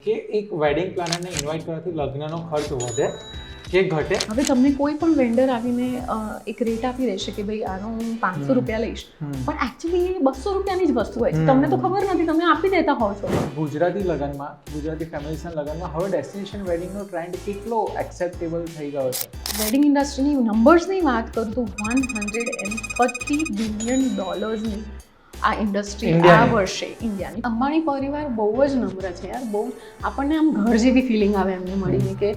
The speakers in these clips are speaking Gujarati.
કે એક વેડિંગ પ્લાનરને ઇન્વાઇટ કરવાથી લગ્નનો ખર્ચ વધે કે ઘટે? હવે તમને કોઈ પણ વેન્ડર આવીને એક રેટ આપી દેશે કે ભાઈ આનો હું 500 રૂપિયા લઈશ, પણ એકચ્યુઅલી એ 200 રૂપિયાની જ વસ્તુ હોય છે. તમને તો ખબર નથી, તમે આપી દેતા હોવ છો. ગુજરાતી લગ્નમાં, ગુજરાતી ફેમિલીઝના લગ્નમાં હવે ડેસ્ટિનેશન વેડિંગનો ટ્રેન્ડ કેટલો એક્સેપ્ટેબલ થઈ ગયો છે? વેડિંગ ઇન્ડસ્ટ્રીની નંબર્સની વાત કરું તો $130 બિલિયન આ ઇન્ડસ્ટ્રી આ વર્ષે ઇન્ડિયાની. અંબાણી પરિવાર બહુ જ નમ્ર છે યાર, બહુ આપણને આમ ઘર જેવી ફિલિંગ આવે એમને મળીને કે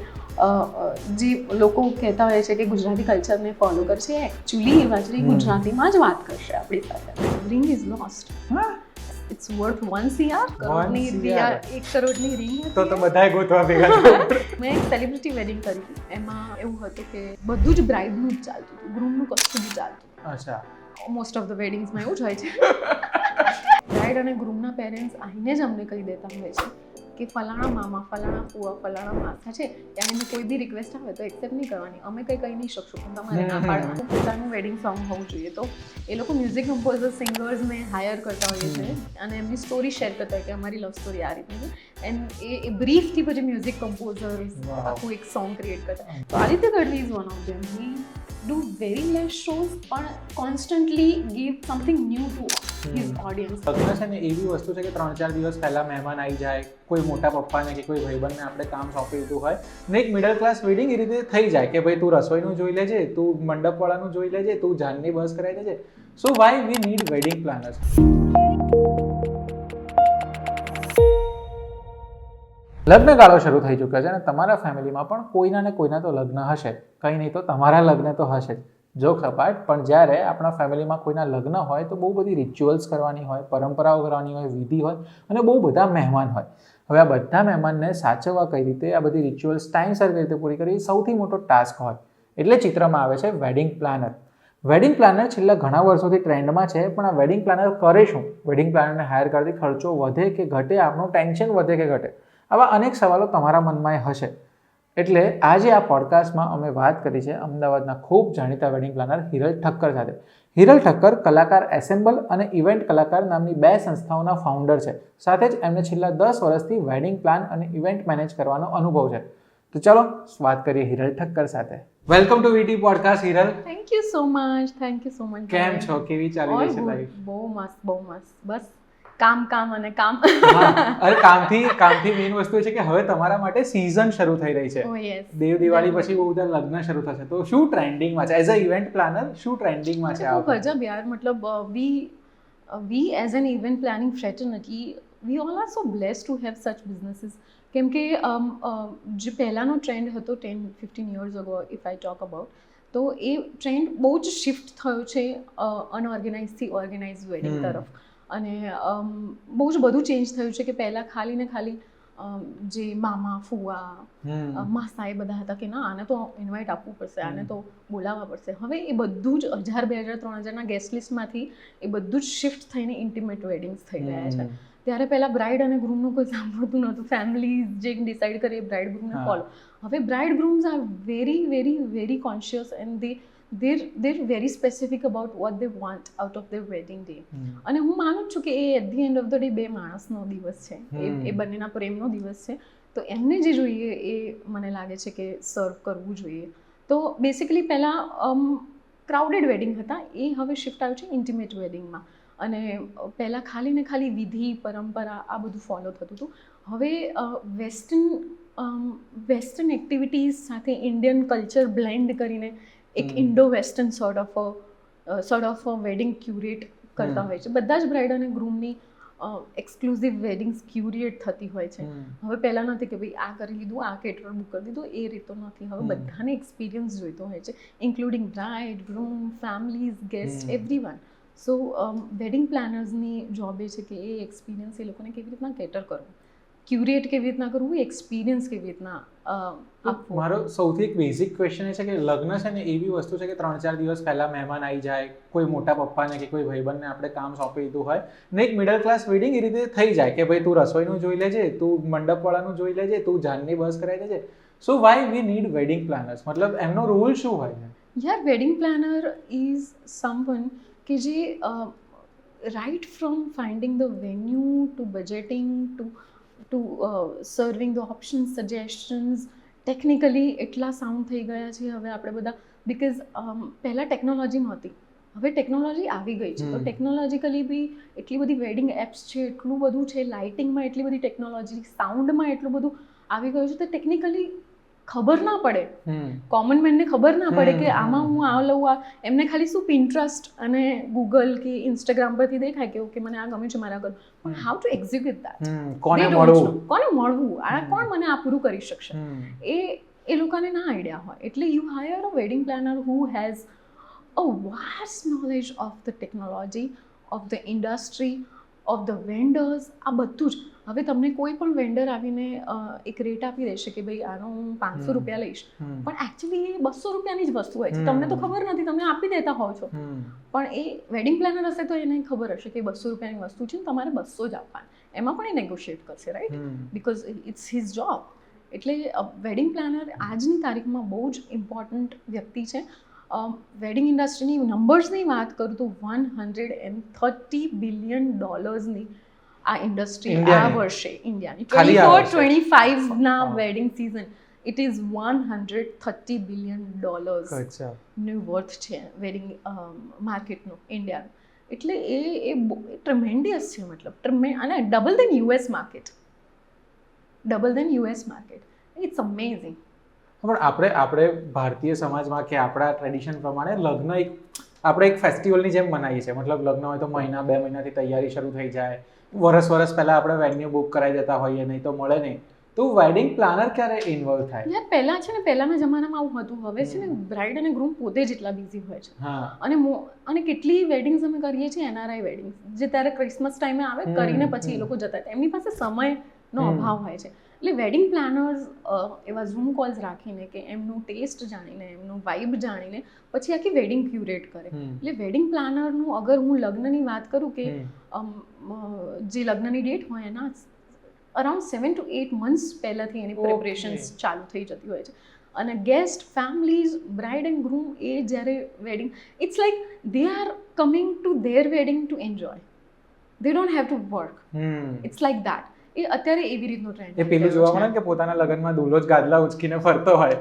જે લોકો કહેતા હોય છે કે ગુજરાતી કલ્ચરને ફોલો કરશે, એકચ્યુઅલી એ વાંચરી ગુજરાતીમાં જ વાત કરશે આપણી સાથે. Ring is lost. It's worth 1 CR. 1 કરોડની રિંગ તો બધાએ ગોતવા ભેગા થયા. મેં એક સેલિબ્રિટી વેડિંગ કરી હતી. એમાં એવું હતું કે બધું જ બ્રાઇડનું જ ચાલતું હતું, ગ્રૂમનું કશું જ ચાલતું. અચ્છા. મોસ્ટ ઓફ ધ વેડિંગ્સમાં એવું જ હોય છે. બ્રાઇડ અને ગ્રૂમના પેરેન્ટ્સ આવીને જ અમને કહી દેતા હોય છે કે ફલાણા મામા, ફલાણા ફુવા, ફલાણા માસા છે, ત્યાંની કોઈ બી રિક્વેસ્ટ આવે તો એક્સેપ્ટ નહીં કરવાની, અમે કંઈ કહી નહીં શકશું, પણ તમારે ના પાડવાનું. પોતાનું વેડિંગ સોંગ હોવું જોઈએ. તો એ લોકો મ્યુઝિક કમ્પોઝર, સિંગર્સને હાયર કરતા હોઈએ છે અને એમની સ્ટોરી શેર કરતા હોય કે અમારી લવ સ્ટોરી આ રીતની છે, એન્ડ એ બ્રીફથી પછી મ્યુઝિક કમ્પોઝર્સ આખું એક સોંગ ક્રિએટ કરતા. તો Aditya Gadhvi is one of them. He do very less shows પણ constantly give something new to his audience. લગ્ન છે ને એવી વસ્તુ છે કે 3-4 દિવસ પહેલા મહેમાન આવી જાય, કોઈ મોટા પપ્પાને કે કોઈ ભાઈબંધને આપણે કામ સોંપી દીધું હોય ને એક મિડલ ક્લાસ વેડિંગ એ રીતે થઈ જાય કે ભાઈ તું રસોઈનું જોઈ લેજે, તું મંડપવાળાનું જોઈ લેજે, તું જાનની બસ કરાવી લેજે. So why we need wedding planners? લગ્નગાળો શરૂ થઈ ચૂક્યો છે અને તમારા ફેમિલીમાં પણ કોઈના ને કોઈના તો લગ્ન હશે, કંઈ નહીં તો તમારા લગ્ન તો હશે જ. જોક્સ અપાર્ટ, પણ જ્યારે આપણા ફેમિલીમાં કોઈના લગ્ન હોય તો બહુ બધી રિચ્યુઅલ્સ કરવાની હોય, પરંપરાઓ કરવાની હોય, વિધિ હોય અને બહુ બધા મહેમાન હોય. હવે આ બધા મહેમાનને સાચવવા કઈ રીતે, આ બધી રિચ્યુઅલ્સ ટાઈમસર કઈ રીતે પૂરી કરવી, સૌથી મોટો ટાસ્ક હોય. એટલે ચિત્રમાં આવે છે વેડિંગ પ્લાનર. વેડિંગ પ્લાનર છેલ્લા ઘણા વર્ષોથી ટ્રેન્ડમાં છે, પણ આ વેડિંગ પ્લાનર કરે શું? વેડિંગ પ્લાનરને હાયર કરતી ખર્ચો વધે કે ઘટે? આપણું ટેન્શન વધે કે ઘટે? આવા અનેક સવાલો તમારા મનમાં હશે. એટલે આજે આ પોડકાસ્ટમાં અમે વાત કરી છે અમદાવાદના ખૂબ જાણીતા વેડિંગ પ્લાનર હિરલ ઠક્કર સાથે. હિરલ ઠક્કર કલાકાર એસેમ્બલ અને ઇવેન્ટ કલાકાર નામની 2 સંસ્થાઓના ફાઉન્ડર છે. સાથે જ એમને છેલ્લા 10 વર્ષથી વેડિંગ પ્લાન અને ઇવેન્ટ મેનેજ કરવાનો અનુભવ છે. તો ચાલો વાત કરીએ હિરલ ઠક્કર સાથે. Welcome to VT podcast Hiral. Thank you so much. કેમ છો? કેવી ચાલી રહી છે લાઈફ? બહુ મસ્ત. બસ કામ અને કામ. અરે કામથી મેઇન વસ્તુ એ છે કે હવે તમારા માટે સીઝન શરૂ થઈ રહી છે. દેવ દિવાળી પછી બહુ બધા લગ્ન શરૂ થશે, તો શું ટ્રેન્ડિંગમાં છે? એઝ અ ઇવેન્ટ પ્લાનર શું ટ્રેન્ડિંગમાં છે? બહુ ગજબ યાર. મતલબ we as an event planning fraternity, we all are so blessed to have such businesses. કેમ કે જે પહેલાંનો ટ્રેન્ડ હતો 10-15 years ago if I talk about, તો એ ટ્રેન્ડ બહુ જ શિફ્ટ થયો છે અનઓર્ગેનાઇઝથી ઓર્ગેનાઇઝ વેડિંગ તરફ. અને બહુ જ બધું ચેન્જ થયું છે કે પહેલાં ખાલી ને ખાલી જે મામા ફુવા માસા એ બધા હતા કે ના આને તો ઇન્વાઇટ આપવું પડશે, આને તો બોલાવવા પડશે. હવે એ બધું જ 1000, 2000, 3000ના ગેસ્ટ લિસ્ટમાંથી એ બધું જ શિફ્ટ થઈને ઇન્ટિમેટ વેડિંગ્સ થઈ રહ્યા છે. ત્યારે પહેલાં બ્રાઇડ અને ગ્રૂમનું કોઈ સાંભળતું નહોતું, ફેમિલી જે ડિસાઇડ કરે એ બ્રાઇડ ગ્રૂમને ફોલો. હવે bride grooms are very very very conscious and they're very specific about what they want out of their wedding day. અને હું માનું છું કે એ at the end of the day 2 માણસનો દિવસ છે, એ બંનેના પ્રેમનો દિવસ છે. તો એમને જે જોઈએ એ મને લાગે છે કે સર્વ કરવું જોઈએ. તો બેસિકલી પહેલાં ક્રાઉડેડ વેડિંગ હતા, એ હવે શિફ્ટ આવ્યું છે ઇન્ટિમેટ વેડિંગમાં. અને પહેલાં ખાલી ને ખાલી વિધિ પરંપરા આ બધું ફોલો થતું હતું. હવે વેસ્ટર્ન એક્ટિવિટીઝ સાથે ઇન્ડિયન કલ્ચર બ્લેન્ડ કરીને એક Indo western sort of wedding curate કરતા હોય છે. બધા જ બ્રાઇડ અને ગ્રૂમની એક્સક્લુઝિવ વેડિંગ્સ ક્યુરેટ થતી હોય છે. હવે પહેલાં નથી કે ભાઈ આ કરી લીધું, આ કેટરર બુક કરી દીધું, એ રીતો નથી. હવે બધાને એક્સપિરિયન્સ જોઈતો હોય છે, including bride, groom, families, guest, everyone. So wedding પ્લાનર્સની જોબ એ છે કે એ એક્સપિરિયન્સ એ લોકોને કેવી રીતના કેટર કરવું, ક્યુરેટ કેવી રીતના કરવું, એક્સપિરિયન્સ કેવી રીતના આપવું. મારો સૌથી એક બેઝિક ક્વેશ્ચન એ છે કે લગ્ન છે ને એવી વસ્તુ છે કે 3-4 દિવસ પહેલા મહેમાન આવી જાય, કોઈ મોટા પપ્પાને કે કોઈ ભાઈબંધને આપણે કામ સોંપી દીધું હોય ને એક મિડલ ક્લાસ વેડિંગ એ રીતે થઈ જાય કે ભાઈ તું રસોઈનું જોઈ લેજે, તું મંડપવાળાનું જોઈ લેજે, તું જાનની બસ કરાવી લેજે. So why we need wedding planners? મતલબ એમનો રોલ શું હોય છે? યાર વેડિંગ પ્લાનર ઇઝ સમવન કે જે right from finding the venue to budgeting to serving the options suggestions. Technically એટલા સાઉન્ડ થઈ ગયા છે હવે આપણે બધા, બિકોઝ પહેલાં ટેકનોલોજી નહોતી, હવે ટેકનોલોજી આવી ગઈ છે. તો ટેકનોલોજીકલી બી એટલી બધી વેડિંગ એપ્સ છે, એટલું બધું છે, લાઇટિંગમાં એટલી બધી ટેકનોલોજી, સાઉન્ડમાં એટલું બધું આવી ગયું છે, તો ટેકનિકલી ખબર ના પડે, કોમન મેનને ખબર ના પડે કે આમાં હું આ લઉં, આ એમને ખાલી શું પિન્ટરસ્ટ અને ગૂગલ કે ઇન્સ્ટાગ્રામ પરથી દેખાય કે ઓકે મને આ ગમે છે મારા ઘર, પણ હાઉ ટુ એક્ઝિક્યુટ દેટ, કોને મળવું, કોને મળવું, આ કોણ મને આ પૂરું કરી શકશે, એ લોકોને ના આઈડિયા હોય. એટલે you hire a wedding planner who has a vast knowledge of the technology, of the industry, of the vendors. આ બધું જ. હવે તમને કોઈ પણ વેન્ડર આવીને એક રેટ આપી દેશે કે ભાઈ આનો હું 500 રૂપિયા લઈશ, પણ એકચ્યુઅલી એ 200 રૂપિયાની જ વસ્તુ હોય છે, તમને તો ખબર નથી, તમે આપી દેતા હોવ છો, પણ એ વેડિંગ પ્લાનર હશે તો એને ખબર હશે કે 200 રૂપિયાની વસ્તુ છે, તમારે 200 જ આપવાની, એમાં પણ એ નેગોશિએટ કરશે, right, because it's his job. એટલે વેડિંગ પ્લાનર આજની તારીખમાં બહુ જ ઇમ્પોર્ટન્ટ વ્યક્તિ છે. વેડિંગ ઇન્ડસ્ટ્રીની નંબર્સની વાત કરું તો $130 બિલિયન આ ઇન્ડસ્ટ્રી આ વર્ષે ઇન્ડિયાની 24-25 wedding season, it is $130 billion નું વર્થ છે વેડિંગ માર્કેટનું ઇન્ડિયાનું. એટલે એ ટ્રમેન્ડિયસ છે, મતલબ અને double than US market, it's amazing. પણ આપણે ભારતીય સમાજમાં કે આપણા ટ્રેડિશન પ્રમાણે લગ્ન આપણે એક ફેસ્ટિવલની જેમ મનાવીએ છીએ. મતલબ લગ્ન હોય તો મહિના 2 મહિનાથી તૈયારી શરૂ થઈ જાય, વર્ષ પહેલા આપણે વેન્યુ બુક કરાવી દેતા હોઈએ, નહીં તો મળે નહીં. તો વેડિંગ પ્લાનર ક્યારે ઇન્વોલ્વ થાય? યાર પહેલા છે ને, પહેલાના જમાનામાં આવું હતું. હવે છે ને બ્રાઇડ અને ગ્રૂમ પોતે જ એટલા બિઝી હોય છે, અને કેટલી વેડિંગ્સ અમે કરીએ છીએ, એનઆરઆઈ વેડિંગ્સ, જે ત્યારે ક્રિસમસ ટાઈમે આવે, કરીને પછી એ લોકો જતા હતા, એમની પાસે સમયનો અભાવ હોય છે. એટલે વેડિંગ પ્લાનર્સ એવા ઝૂમ કોલ્સ રાખીને કે એમનું ટેસ્ટ જાણીને, એમનું વાઇબ જાણીને પછી આખી વેડિંગ ક્યુરેટ કરે. એટલે વેડિંગ પ્લાનરનું અગર હું લગ્નની વાત કરું કે જે લગ્નની ડેટ હોય એના અરાઉન્ડ 7 to 8 months પહેલાંથી એની પ્રિપરેશન્સ ચાલુ થઈ જતી હોય છે. અને guest, families, bride and groom એ જ્યારે wedding, it's like they are coming to their wedding to enjoy, they don't have to work, it's like that. એ અત્યારે એવી રીતનો ટ્રેન્ડ એ પેલું જોવા મળે કે પોતાના લગ્નમાં દુલ્હો જ ગાદલા ઉચકીને ફરતો હોય.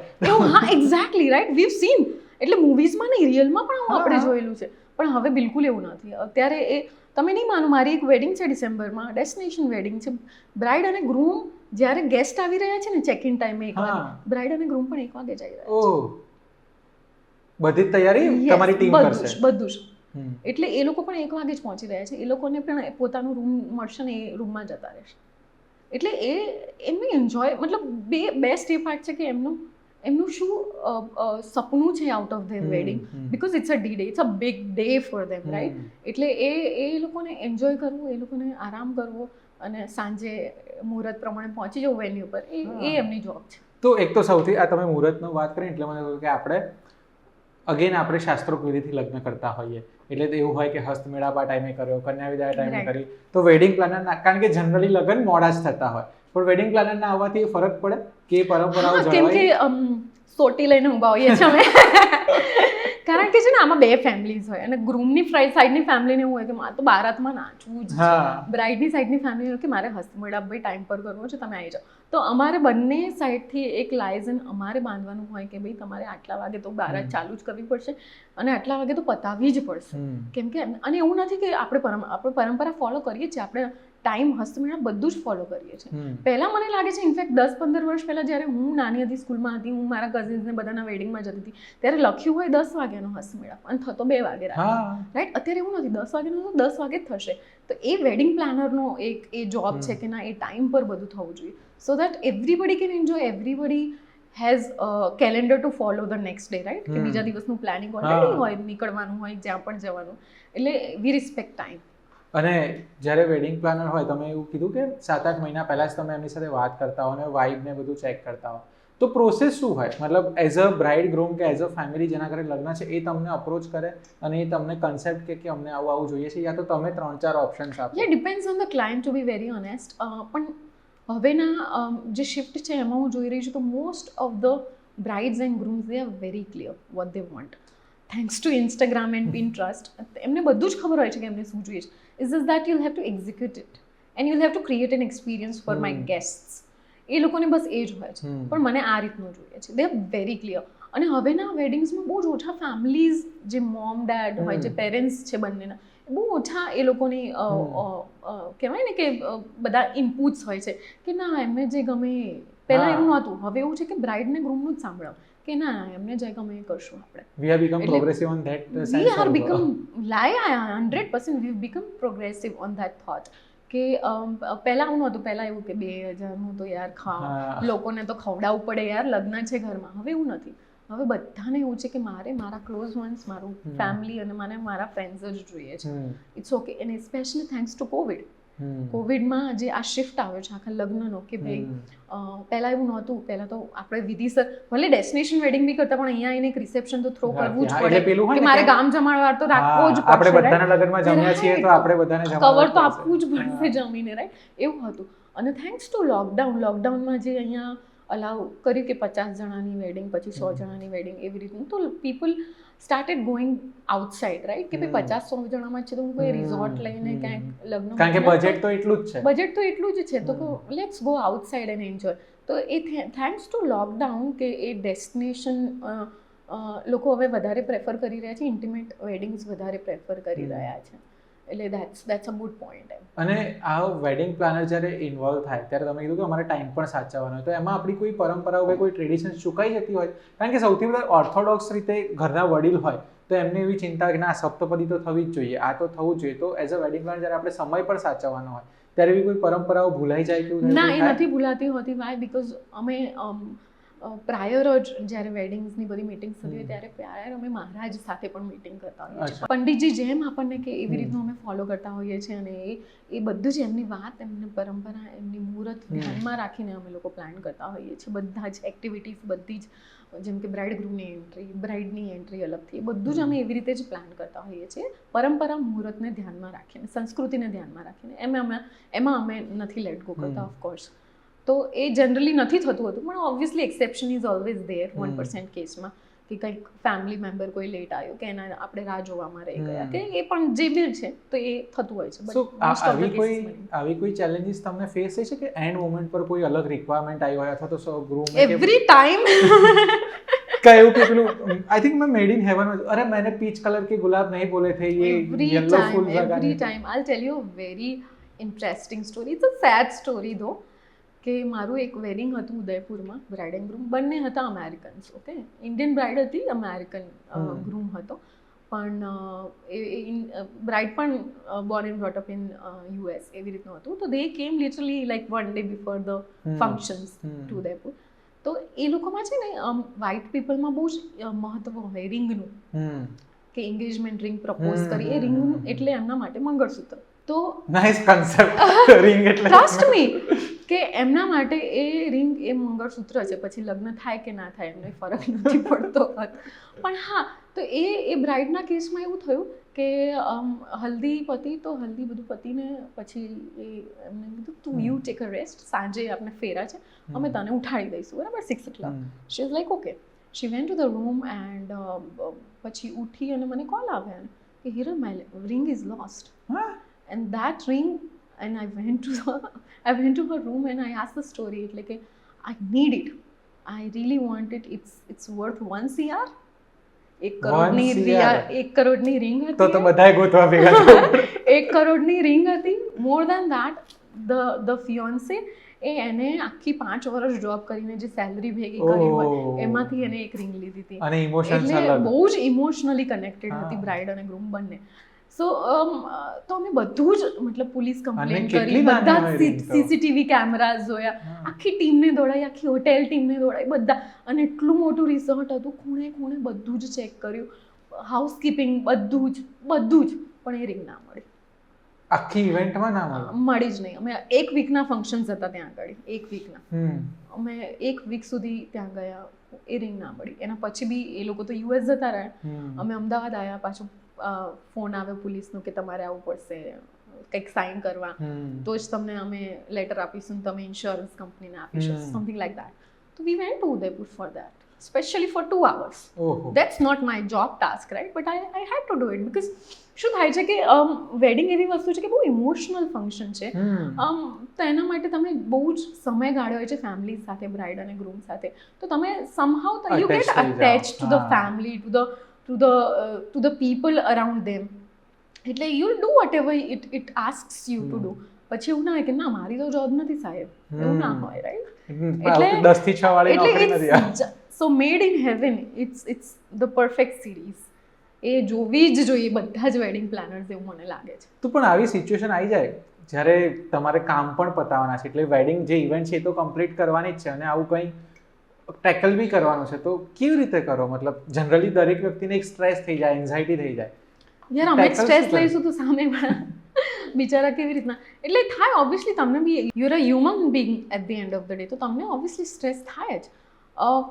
હા, એક્ઝેક્ટલી, રાઈટ, વીવ સીન. એટલે મૂવીઝમાં નહીં, રિયલમાં પણ આપણે જોયેલું છે, પણ હવે બિલકુલ એવું નથી. અત્યારે એ તમે નહીં માનો, મારી એક વેડિંગ છે ડિસેમ્બરમાં, ડેસ્ટિનેશન વેડિંગ છે. બ્રાઇડ અને ગ્રૂમ જ્યારે ગેસ્ટ આવી રહ્યા છે ને ચેક ઇન ટાઈમે 1 વાગે, બ્રાઇડ અને ગ્રૂમ પણ 1 વાગે જઈ રહ્યા છે. બધી તૈયારી તમારી ટીમ કરશે, બધું જ. એટલે એ લોકો પણ 1 વાગે જ પહોંચી રહ્યા છે. એ લોકોને પણ પોતાનું રૂમ મળશે ને એ રૂમમાં જતા રહેશે. એટલે એ એમનું એન્જોય, મતલબ બેસ્ટ એ પાર્ટ છે કે એમનું શું સપનું છે out of their wedding, because it's a D-day, it's a big day for them, right. એટલે એ લોકોને એન્જોય કરવું, એ લોકોને આરામ કરવો અને સાંજે મુહૂર્ત પ્રમાણે પહોંચી જવું વેન્યુ પર, એ એમની જોબ છે. તો એક તો સૌથી આ તમે મુહૂર્તનો વાત કરી એટલે મને કહ્યું કે આપણે શાસ્ત્રોક્ત વિધિથી લગ્ન કરતા હોઈએ, એટલે તો એવું હોય કે હસ્તમેળાપ આ ટાઈમે કર્યો, કન્યા વિદાય ટાઈમે કરી. તો વેડિંગ પ્લાનર, કારણ કે જનરલી લગ્ન મોડા જ થતા હોય, પણ વેડિંગ પ્લાનરના આવવાથી ફરક પડે કે પરંપરાઓ જળવાય? કેમ કે સોટી લઈને ઊભા હોઈએ છીએ અમે, કારણ કે છે ને આમાં 2 ફેમિલીઝ હોય, અને ગ્રૂમની સાઈડની ફેમિલીને એવું હોય કે મારે તો બારાતમાં નાચવું જ છે, બ્રાઇડની સાઈડની ફેમિલી હોય કે મારે હસ્તમેળાપ ભાઈ ટાઈમ પર કરવો છે, તમે આવી જાઓ. તો અમારે બંને સાઈડથી એક લાયઝન અમારે બાંધવાનું હોય કે ભાઈ તમારે આટલા વાગે તો બારાત ચાલુ જ કરવી પડશે અને આટલા વાગે તો પતાવવી જ પડશે. કેમ કે અને એવું નથી કે આપણે પરંપરા ફોલો કરીએ છીએ, આપણે ટાઈમ, હસ્તમેળાપ બધું જ ફોલો કરીએ છીએ. પહેલાં મને લાગે છે ઇનફેક્ટ 10-15 વર્ષ પહેલાં જ્યારે હું નાની હતી, સ્કૂલમાં હતી, હું મારા કઝિન્સને બધાના વેડિંગમાં જતી હતી, ત્યારે લખ્યું હોય 10 વાગ્યાનો હસ્તમેળાપ અને થતો 2 વાગે રાતે, રાઈટ. અત્યારે એવું નથી, 10 વાગ્યાનો તો 10 વાગે જ થશે. તો એ વેડિંગ પ્લાનરનો એક એ જોબ છે કે ના, એ ટાઈમ પર બધું થવું જોઈએ, so that everybody can enjoy, everybody has calendar two follow the next day, right. કે બીજા દિવસનું પ્લાનિંગ ઓલરેડી હોય, નીકળવાનું હોય, જ્યાં પણ જવાનું. એટલે વી રિસ્પેક્ટ ટાઈમ. અને જ્યારે વેડિંગ પ્લાનર હોય, તમે એવું કીધું કે 7-8 મહિના પહેલાં જ તમે એમની સાથે વાત કરતા હો અને વાઇબને બધું ચેક કરતા હો, તો પ્રોસેસ શું હોય? મતલબ એઝ અ બ્રાઇડ ગ્રૂમ કે એઝ અ ફેમિલી જેના ઘરે લગ્ન છે, એ તમને અપ્રોચ કરે અને એ તમને કન્સેપ્ટ કે અમને આવું જોઈએ છે, યા તો તમે 3-4 ઓપ્શન્સ આપો? યા depends on the client, to be very honest. પણ હવેના જે શિફ્ટ છે એમાં હું જોઈ રહી છું તો most of the brides and grooms, they are very clear what they want. Thanks to Instagram and Pinterest, એમને બધું જ ખબર હોય છે કે એમને શું જોઈએ છે. Is just that you have to execute it. And you have to create an experience for my guests. એ લોકોને બસ એ જ હોય છે, પણ મને આ રીતનું જોઈએ છે. They are very clear. અને હવેના વેડિંગ્સમાં બહુ જ ઓછા ફેમિલીઝ, જે મોમ ડેડ હોય, જે પેરેન્ટ્સ છે બંનેના, બહુ ઓછા એ લોકોની કહેવાય ને કે બધા ઇનપુટ્સ હોય છે કે ના એમને જે ગમે. પહેલાં એવું નહોતું, હવે એવું છે કે બ્રાઇડ ને ગ્રૂમનું જ સાંભળો કે ના એમને જે ગમે એ કરશું આપણે. We are become progressive on that sense. We are become 100% we become progressive on that thought. કે પહેલાં આવું નહોતું. પહેલાં એવું કે 2000નું તો યાર લોકોને તો ખવડાવવું પડે યાર, લગ્ન છે ઘરમાં. હવે એવું નથી. હવે બધાને એવું છે કે મારે મારા ક્લોઝ વન્સ, મારું ફેમિલી અને મને મારા ફ્રેન્ડ્સ જ જોઈએ છે. It's okay. And specially thanks to Covid. કોવિડમાં જે આ શિફ્ટ આવ્યો છે આખા લગ્નનો, કે ભાઈ પહેલાં એવું નહોતું. પહેલાં તો આપણે વિધિસર ભલે ડેસ્ટિનેશન વેડિંગ બી કરતા, પણ અહીંયા આવીને એક રિસેપ્શન તો થ્રો કરવું જ પડે કે મારે ગામ જમાડવાર તો રાખવો જ પડશે. આપણે બધાના લગ્નમાં જમ્યા છીએ તો આપણે બધાને કવર તો આપવું જ પડશે જમીને, રાઈટ? એવું હતું. અને થેન્ક્સ ટુ લોકડાઉનમાં જે અહીંયા અલાઉ કર્યું કે 50 જણાની વેડિંગ, પછી 100 જણાની વેડિંગ, એવી રીતનું, તો people started going outside, right? કે ભાઈ 50-100 જણામાં છે તો હું કોઈ રિઝોર્ટ લઈને ક્યાંક લગ્ન, કારણ કે બજેટ તો એટલું જ છે. બજેટ તો એટલું જ છે, તો let's go outside and enjoy. તો એ થેન્ક્સ ટુ લોકડાઉન કે એ ડેસ્ટિનેશન લોકો હવે વધારે પ્રેફર કરી રહ્યા છે, ઇન્ટિમેટ વેડિંગ્સ વધારે પ્રેફર કરી રહ્યા છે. એટલે દેટ્સ અ ગુડ પોઈન્ટ. અને આ વેડિંગ પ્લાનર જ્યારે ઇન્વોલ્વ થાય ત્યારે તમે કીધું કે અમારે ટાઈમ પણ સાચવવાનો હોય, તો એમાં આપણી કોઈ પરંપરાઓ કે કોઈ ટ્રેડિશન ચૂકાઈ જતી હોય? કારણ કે સૌથી વધારે ઓર્થોડોક્સ રીતે ઘરના વડીલ હોય તો એમને એવી ચિંતા કે ના સપ્તપદી તો થવી જ જોઈએ, આ તો થવું જ જોઈએ. તો એઝ અ વેડિંગ પ્લાનર જ્યારે આપણે સમય પણ સાચવવાનો હોય ત્યારે એવી કોઈ પરંપરાઓ ભૂલાઈ જાય કે ના, એ નથી ભૂલાતી હોતી. વાય? બીકોઝ અમે પ્રાયર જ જ્યારે વેડિંગ્સની બધી મિટિંગ્સ થતી હોય ત્યારે પ્રાયર અમે મહારાજ સાથે પણ મિટિંગ કરતા હોઈએ છીએ. પંડિતજી જેમ આપણને કે એવી રીતનું અમે ફોલો કરતા હોઈએ છીએ. અને એ બધું જ એમની વાત, એમની પરંપરા, એમની મુહૂર્ત ધ્યાનમાં રાખીને અમે લોકો પ્લાન કરતા હોઈએ છીએ. બધા જ એક્ટિવિટીઝ, બધી જ, જેમ કે બ્રાઇડ ગ્રૂમની એન્ટ્રી, બ્રાઇડની એન્ટ્રી અલગથી, એ બધું જ અમે એવી રીતે જ પ્લાન કરતા હોઈએ છીએ. પરંપરા, મુહૂર્તને ધ્યાનમાં રાખીને, સંસ્કૃતિને ધ્યાનમાં રાખીને. એમાં અમે નથી લેટ ગો કરતા, ઓફકોર્સ. તો એ જનરલી નથી થતું હતું, પણ obviously exception is always there 1% કેસમાં, કે કંઈક ફેમિલી મેમ્બર કોઈ લેટ આવ્યો, કે એના આપણે રાહ જોવામાં રહી ગયા, કે એ પણ જે બી છે તો એ થતું હોય છે. આવી કોઈ ચેલેન્જીસ તમને ફેસ થઈ છે કે એન્ડ મોમેન્ટ પર કોઈ અલગ રિક્વાયરમેન્ટ આવી હોય, અથવા તો ગ્રૂમ એવરી ટાઈમ કયું કે પેલું आई थिंक मैं मेड इन हेवन, अरे मैंने पीच कलर के गुलाब नहीं बोले थे, ये येलो फूल लगा. every time I'll tell you a very interesting story. It's a sad story though. કે મારું એક વેડિંગ હતું ઉદયપુરમાં, બ્રાઇડ એન્ડ ગ્રૂમ બંને હતા અમેરિકન્સ. ઓકે, ઇન્ડિયન બ્રાઇડ હતી, અમેરિકન ગ્રૂમ હતો. પણ એ બ્રાઇડ પણ Born and brought up in US, એવી રીતનું હતું. તો દે કેમ literally like 1 day before the functions to Udaipur. તો એ લોકોમાં છે ને વ્હાઇટ પીપલમાં બહુ જ મહત્વ હોય રિંગનું, કે એન્ગેજમેન્ટ રિંગ પ્રપોઝ કરી, એ રિંગ એટલે એમના માટે મંગળસૂત્ર. તો નાઇસ કોન્સેપ્ટ, રિંગ એટલે ટ્રસ્ટ મી કે એમના માટે એ રિંગ, એ મંગળસૂત્ર છે. પછી લગ્ન થાય કે ના થાય એમને ફરક નથી પડતો. પણ હા, તો એ બ્રાઇડના કેસમાં એવું થયું કે હલ્દી પતી, તો હલ્દી બધું પતીને પછી એમને કીધું તું યુ ટેક અ રેસ્ટ, સાંજે આપણે ફેરા છે, અમે તને ઉઠાડી દઈશું, બરાબર, 6 o'clock. She is like okay. She went to the room and પછી ઉઠી અને મને કોલ આવ્યા કે Hiral, my ring is lost. And that ring, and I went to her room and I asked the story. એટલે કે I need it, I really want it, it's worth 1 CR. 1 કરોડની રિંગ હતી. તો બધાય ગોતવા ભેગા થયા. 1 કરોડની રિંગ હતી. મોર દેન ધેટ, the fiance એને આખી 5 વર્ષ જોબ કરીને જે સેલરી ભેગી કરી હોય એમાંથી એને એક રિંગ લીધી હતી. અને ઇમોશન્સ એટલે બહુ જ ઇમોશનલી કનેક્ટેડ હતી બ્રાઇડ અને ગ્રૂમ બંને. સો તો અમે બધું જ, મતલબ પોલીસ કમ્પ્લેન કરી, બધા CCTV કેમેરાઝ જોયા, આખી ટીમને દોડાઈ, આખી હોટેલ ટીમને દોડાઈ, બધા. અને એટલું મોટું રિસોર્ટ હતું, ખૂણે ખૂણે બધું જ ચેક કર્યું, હાઉસકીપિંગ બધું જ, પણ એ રિંગ ના મળી. આખી ઇવેન્ટમાં ના મળી જ નહીં. અમે 1 વીકના ફંક્શન્સ હતા ત્યાં આગળ, 1 વીકના. અમે 1 વીક સુધી ત્યાં ગયા, એ રિંગ ના મળી. એના પછી બી એ લોકો તો US જતા રહ્યા, અમે અમદાવાદ આવ્યા, પાછું ફોન આવ્યો પોલીસનો કે તમારે આવવું પડશે કંઈક સાઇન કરવા, તો જ તમને અમે લેટર આપીશું, તમે ઇન્સ્યોરન્સ કંપનીને આપીશું, સમથિંગ લાઈક દેટ. તો we went to Udaipur for that. especially for 2 hours. ઓહો That's not my job task, right? But I had to do it because શું થાય છે કે વેડિંગ એવી વસ્તુ છે કે બહુ ઇમોશનલ ફંક્શન છે. તો એના માટે તમે બહુ જ સમય ગાળ્યો હોય છે ફેમિલી સાથે, બ્રાઇડ અને ગ્રૂમ સાથે, તો તમે somehow you get attached to the family, to the people around them. એટલે you'll do whatever it asks you to do. પછી એવું ના હોય કે ના મારી તો જોબ નથી સાહેબ, એવું ના હોય, રાઈટ? એટલે 10 થી 6 વાળી નોકરી નથી. So Made in Heaven, it's the perfect series. એ જોવી જ જોઈએ બધા જ વેડિંગ પ્લાનર્સ, એવું મને લાગે છે. તો પણ આવી સિચ્યુએશન આવી જાય જ્યારે તમારે કામ પણ પતાવવાના છે, એટલે વેડિંગ જે ઇવેન્ટ છે એ તો કમ્પ્લીટ કરવાની જ છે અને આવું કંઈ ટેકલ બી કરવાનું છે, તો કેવી રીતે કરો? મતલબ જનરલી દરેક વ્યક્તિને એક સ્ટ્રેસ થઈ જાય, એન્ઝાયટી થઈ જાય. યાર અમે સ્ટ્રેસ લઈશું તો સામે બિચારા કેવી રીતના, એટલે થાય ઓબ્વિયસલી. તમને be you are a human being at the end of the day, તો તમને ઓબ્વિયસલી સ્ટ્રેસ થાય જ.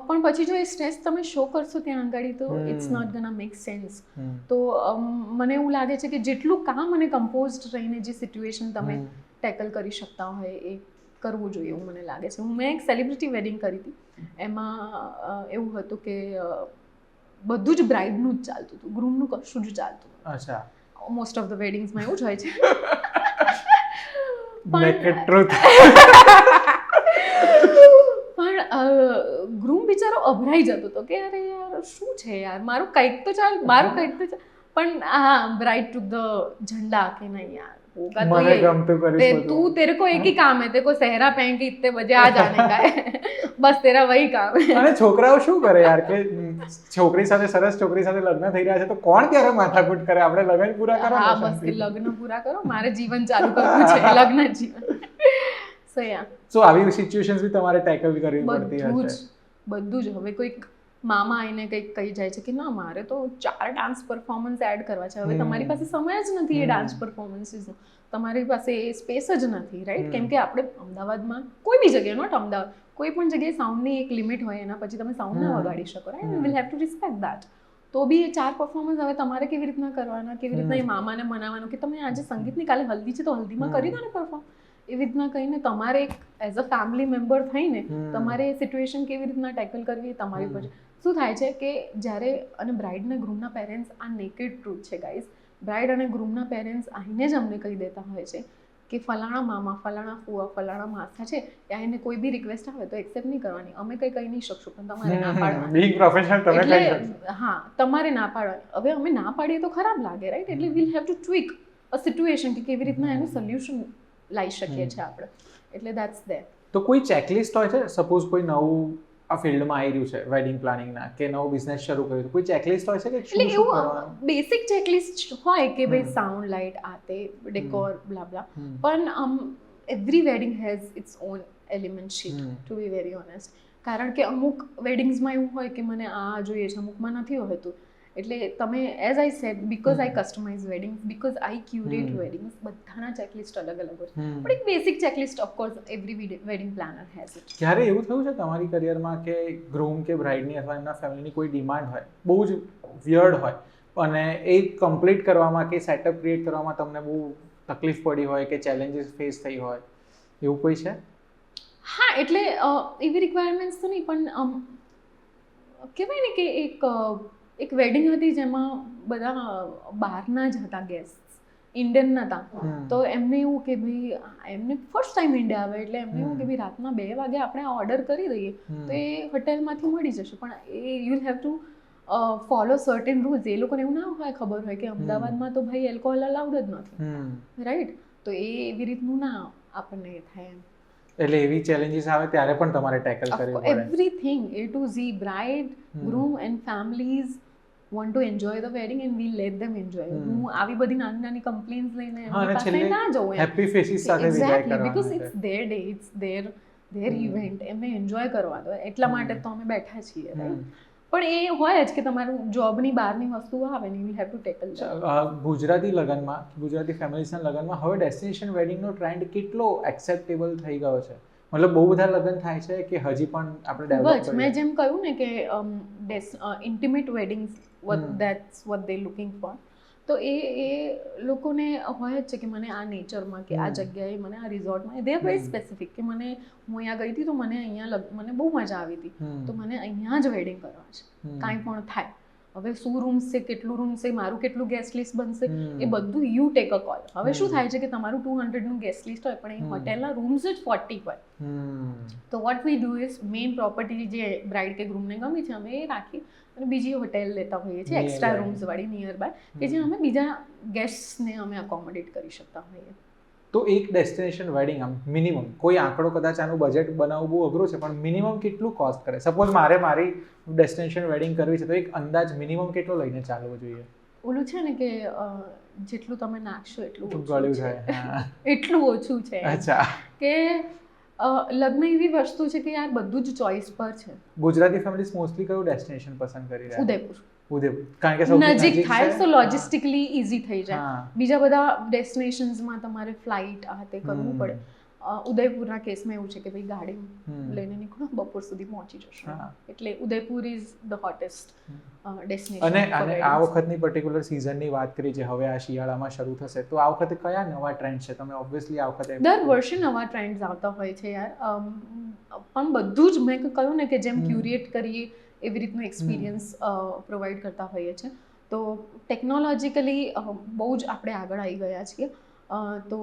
પણ પછી જો એ સ્ટ્રેસ તમે શો કરશો ત્યાં આગળ તો it's not gonna make sense. તો મને એવું લાગે છે કે જેટલું કામ અને કમ્પોઝડ રહીને જે સિચ્યુએશન તમે ટેકલ કરી શકતા હોય એ કરવું જોઈએ એવું મને લાગે છે. મેં એક સેલિબ્રિટી વેડિંગ કરી હતી, એમાં એવું હતું કે બધું જ બ્રાઇડનું જ ચાલતું હતું, ગ્રૂમનું કશું જ ચાલતું. અચ્છા, મોસ્ટ ઓફ ધ વેડિંગ્સમાં એવું જ હોય છે. Naked truth. પણ ગ્રૂમ બિચારો અભરાઈ જતો હતો કે અરે યાર શું છે યાર, મારું કંઈક તો ચાલ. પણ હા, બ્રાઇડ ટુક ધ ઝંડા કે નહીં યાર होगा तो મને ગમતું કરીશ तू तेरे को एक ही काम है, तेरे को सहरा पहन के इतने बजे आ जाने का है, बस तेरा वही काम है. અને છોકરાઓ શું કરે યાર કે છોકરી સાથે, સરસ છોકરી સાથે લગ્ન થઈ રહ્યા છે તો કોણ ત્યારે માથાકૂટ કરે? આપણે લગ્ન પૂરા કરો. હા બસ કે લગ્ન પૂરા કરો, મારે જીવન ચાલુ કરવું છે, લગ્ન જીવન. સો યા, સો આવી સિચ્યુએશન્સ બી તમારે ટેકલ કરવી પડતી હશે. બધું જ. હવે કોઈક મામા આવીને કંઈક કહી જાય છે કે ના મારે તો 4 ડાન્સ પરફોર્મન્સ એડ કરવા છે. હવે તમારી પાસે સમય જ નથી એ ડાન્સ પરફોર્મન્સીસનો, તમારી પાસે એ સ્પેસ જ નથી, રાઈટ? કેમ કે આપણે અમદાવાદમાં કોઈ બી જગ્યાએ, નોટ અમદાવાદ, કોઈ પણ જગ્યાએ સાઉન્ડની એક લિમિટ હોય, એના પછી તમે સાઉન્ડ ના વગાડી શકો, right? Will have two respect that. તો બી એ 4 પરફોર્મન્સ હવે તમારે કેવી રીતના કરવાના, કેવી રીતના એ મામાને મનાવવાનું કે તમે આજે સંગીતની, કાલે હલ્દી છે તો હલ્દીમાં કરી દો ને પરફોર્મ. એવી રીતના કહીને તમારે એક એઝ અ ફેમિલી મેમ્બર થઈને તમારે એ સિચ્યુએશન કેવી રીતના ટેકલ કરવી એ તમારી ઉપર છે. શું થાય છે કે જ્યારે, અને બ્રાઇડ અને ગ્રૂમના પેરેન્ટ્સ આ નેકેડ ટ્રુથ છે ગાઈઝ, બ્રાઇડ અને ગ્રૂમના પેરેન્ટ્સ આવીને જ અમને કહી દેતા હોય છે કે ફલાણા મામા, ફલાણા ફુવા, ફલાણા માસા છે, આવીને કોઈ બી રિક્વેસ્ટ આવે તો એક્સેપ્ટ નહીં કરવાની. અમે કંઈ કહી નહીં શકશું પણ તમારે ના પાડવાની. બીંગ પ્રોફેશનલ તમે કહી શકશો. હા, તમારે ના પાડવાની. હવે અમે ના પાડીએ તો ખરાબ લાગે, રાઈટ? એટલે we'll have to tweak a situation કે કેવી રીતના એનું સોલ્યુશન લાવી શકીએ છીએ આપણે. એટલે દેટ્સ ધેર. તો કોઈ ચેકલિસ્ટ હોય છે? સપોઝ કોઈ નવું આ ફિલ્ડમાં આવી રહ્યું છે વેડિંગ પ્લાનિંગના, કે નવો બિઝનેસ શરૂ કર્યો, કોઈ ચેકલિસ્ટ હોય છે કે એટલે એવું બેસિક ચેકલિસ્ટ હોય કે ભાઈ સાઉન્ડ, લાઇટ, આ તે, ડેકોર, બ્લા બ્લા. પણ every wedding has its own element sheet, to be very honest. કારણ કે અમુક વેડિંગ્સમાં એવું હોય કે મને આ જોઈએ છે, અમુકમાં નથી હોતું. એટલે તમે, as I said, because I customize weddings, because I curate weddings, બધાના ચેકલિસ્ટ અલગ અલગ હોય છે. પણ એક basic checklist of course every wedding planner has it. ક્યારે એવું થયું છે તમારી કરિયરમાં કે ગ્રૂમ કે બ્રાઇડની અથવા એમના ફેમિલીની કોઈ ડિમાન્ડ હોય, બહુ જ વિયર્ડ હોય, અને એ કમ્પ્લીટ કરવામાં કે સેટઅપ ક્રિએટ કરવામાં તમને બહુ તકલીફ પડી હોય કે ચેલેન્જીસ ફેસ થઈ હોય, એવું કોઈ છે? હા, એટલે એવી રિક્વાયરમેન્ટ્સ તો નહીં, પણ કહેવાય ને કે એક વેડિંગ હતી જેમાં બધા બહારના જ હતા ગેસ્ટ, ઇન્ડિયન નહોતા. તો એમને એવું કે ભાઈ, એમને ફર્સ્ટ ટાઈમ ઇન્ડિયા આવે એટલે એમને એવું કે ભાઈ રાતના 2 વાગે આપણે ઓર્ડર કરી દઈએ તો એ હોટેલમાંથી મળી જશે. પણ એ you will have to follow certain rules. એ લોકોને એવું ના હોય, ખબર હોય કે અમદાવાદમાં તો ભાઈ એલ્કોહોલ અલાઉડ જ નથી, રાઈટ? તો એ એવી રીતનું ના આપણને થાય એમ. એટલે એવી ચેલેન્જીસ આવે ત્યારે પણ તમારે ટેકલ કરવી પડે. Everything A to Z, bride, groom and families want to enjoy the wedding and we let them enjoy. હું આવી બધી નાની નાની કમ્પ્લેન્ટ્સ લઈને એમની પાસે ના જવું. હેપી ફેસીસ સાથે વિદાય એક્ઝેક્ટલી, કરવાના. Because it's their day, it's their event, એમને એન્જોય કરવા દો. એટલા માટે તો અમે બેઠા છીએ, રાઈટ? પણ એ હોય જ કે તમારું જોબની બહારની વસ્તુ આવે ને, you have two tackle. Gujarati લગ્નમાં, ગુજરાતી ફેમિલીઝના લગ્નમાં હવે ડેસ્ટિનેશન વેડિંગનો ટ્રેન્ડ કેટલો એક્સેપ્ટેબલ થઈ ગયો છે? મતલબ બહુ બધા લગ્ન થાય છે કે હજી પણ આપણે ડેવલપ કરીએ? મેં જેમ કહ્યું ને કે intimate weddings, that's what they looking for. તો એ લોકોને હોય જ છે કે મને આ નેચરમાં કે આ જગ્યાએ મને આ રિઝોર્ટમાં દે આર વેરી સ્પેસિફિક કે મને હું અહીંયા ગઈ હતી તો મને અહીંયા મને બહુ મજા આવી હતી તો મને અહીંયા જ વેડિંગ કરવા છે કાંઈ પણ થાય. હવે શું રૂમ્સ છે, કેટલું રૂમ્સ છે, મારું કેટલું ગેસ્ટ લિસ્ટ બનશે, એ બધું યુ ટેક અ કોલ. હવે શું થાય છે કે તમારું 200નું ગેસ્ટ લિસ્ટ હોય પણ એ હોટેલના રૂમ્સ જ 40 હોય. તો what we do is main property જે બ્રાઇડ કે ગ્રૂમને ગમી છે અમે એ રાખી અને બીજી હોટેલ લેતા હોઈએ છીએ એક્સ્ટ્રા રૂમ્સ વાળી નિયર બાય કે જે અમે બીજા ગેસ્ટને અમે અકોમોડેટ કરી શકતા હોઈએ. તો એક ડેસ્ટિનેશન વેડિંગ આમ મિનિમમ કોઈ આંકડો કદાચ આનું બજેટ બનાવવું બહુ અઘરું છે પણ મિનિમમ કેટલું કોસ્ટ કરે? સપોઝ મારી ડેસ્ટિનેશન વેડિંગ કરવી છે તો એક અંદાજ મિનિમમ કેટલો લઈને ચાલવું જોઈએ? ઓલું છે ને કે જેટલું તમે નાખશો એટલું ગળ્યું થાય. એટલું ઓછું છે. અચ્છા. કે લગ્ન એવી વસ્તુ છે કે યાર બધું જ ચોઇસ પર છે. ગુજરાતી ફેમિલીઝ મોસ્ટલી કયું ડેસ્ટિનેશન પસંદ કરી રહ્યા? ઉદયપુર. કારણ કે સૌથી નજીક થાય તો લોજિસ્ટિકલી ઈઝી થઈ જાય. બીજા બધા ડેસ્ટિનેશન્સમાં તમારે ફ્લાઇટ આ તે કરવું પડે. ઉદયપુરના કેસમાં એવું છે કે ભાઈ ગાડી લઈને નીકળો બપોર સુધી પહોંચી જશો. એટલે Udaipur is the hottest destination. અને આ વખતની પર્ટિક્યુલર સિઝનની વાત કરી છે, હવે આ શિયાળામાં શરૂ થશે તો આ વખતે કયા નવા ટ્રેન્ડ છે? તમે ઓબ્વિયસલી આ વખતે દર વર્ષે નવા ટ્રેન્ડ્સ આવતા હોય છે યાર. પણ બધું જ મેં કહ્યું ને કે જેમ ક્યુરેટ કરીએ એવી રીતનું એક્સપિરિયન્સ પ્રોવાઈડ કરતા હોઈએ છીએ. તો ટેકનોલોજીકલી બહુ જ આપણે આગળ આવી ગયા છીએ. તો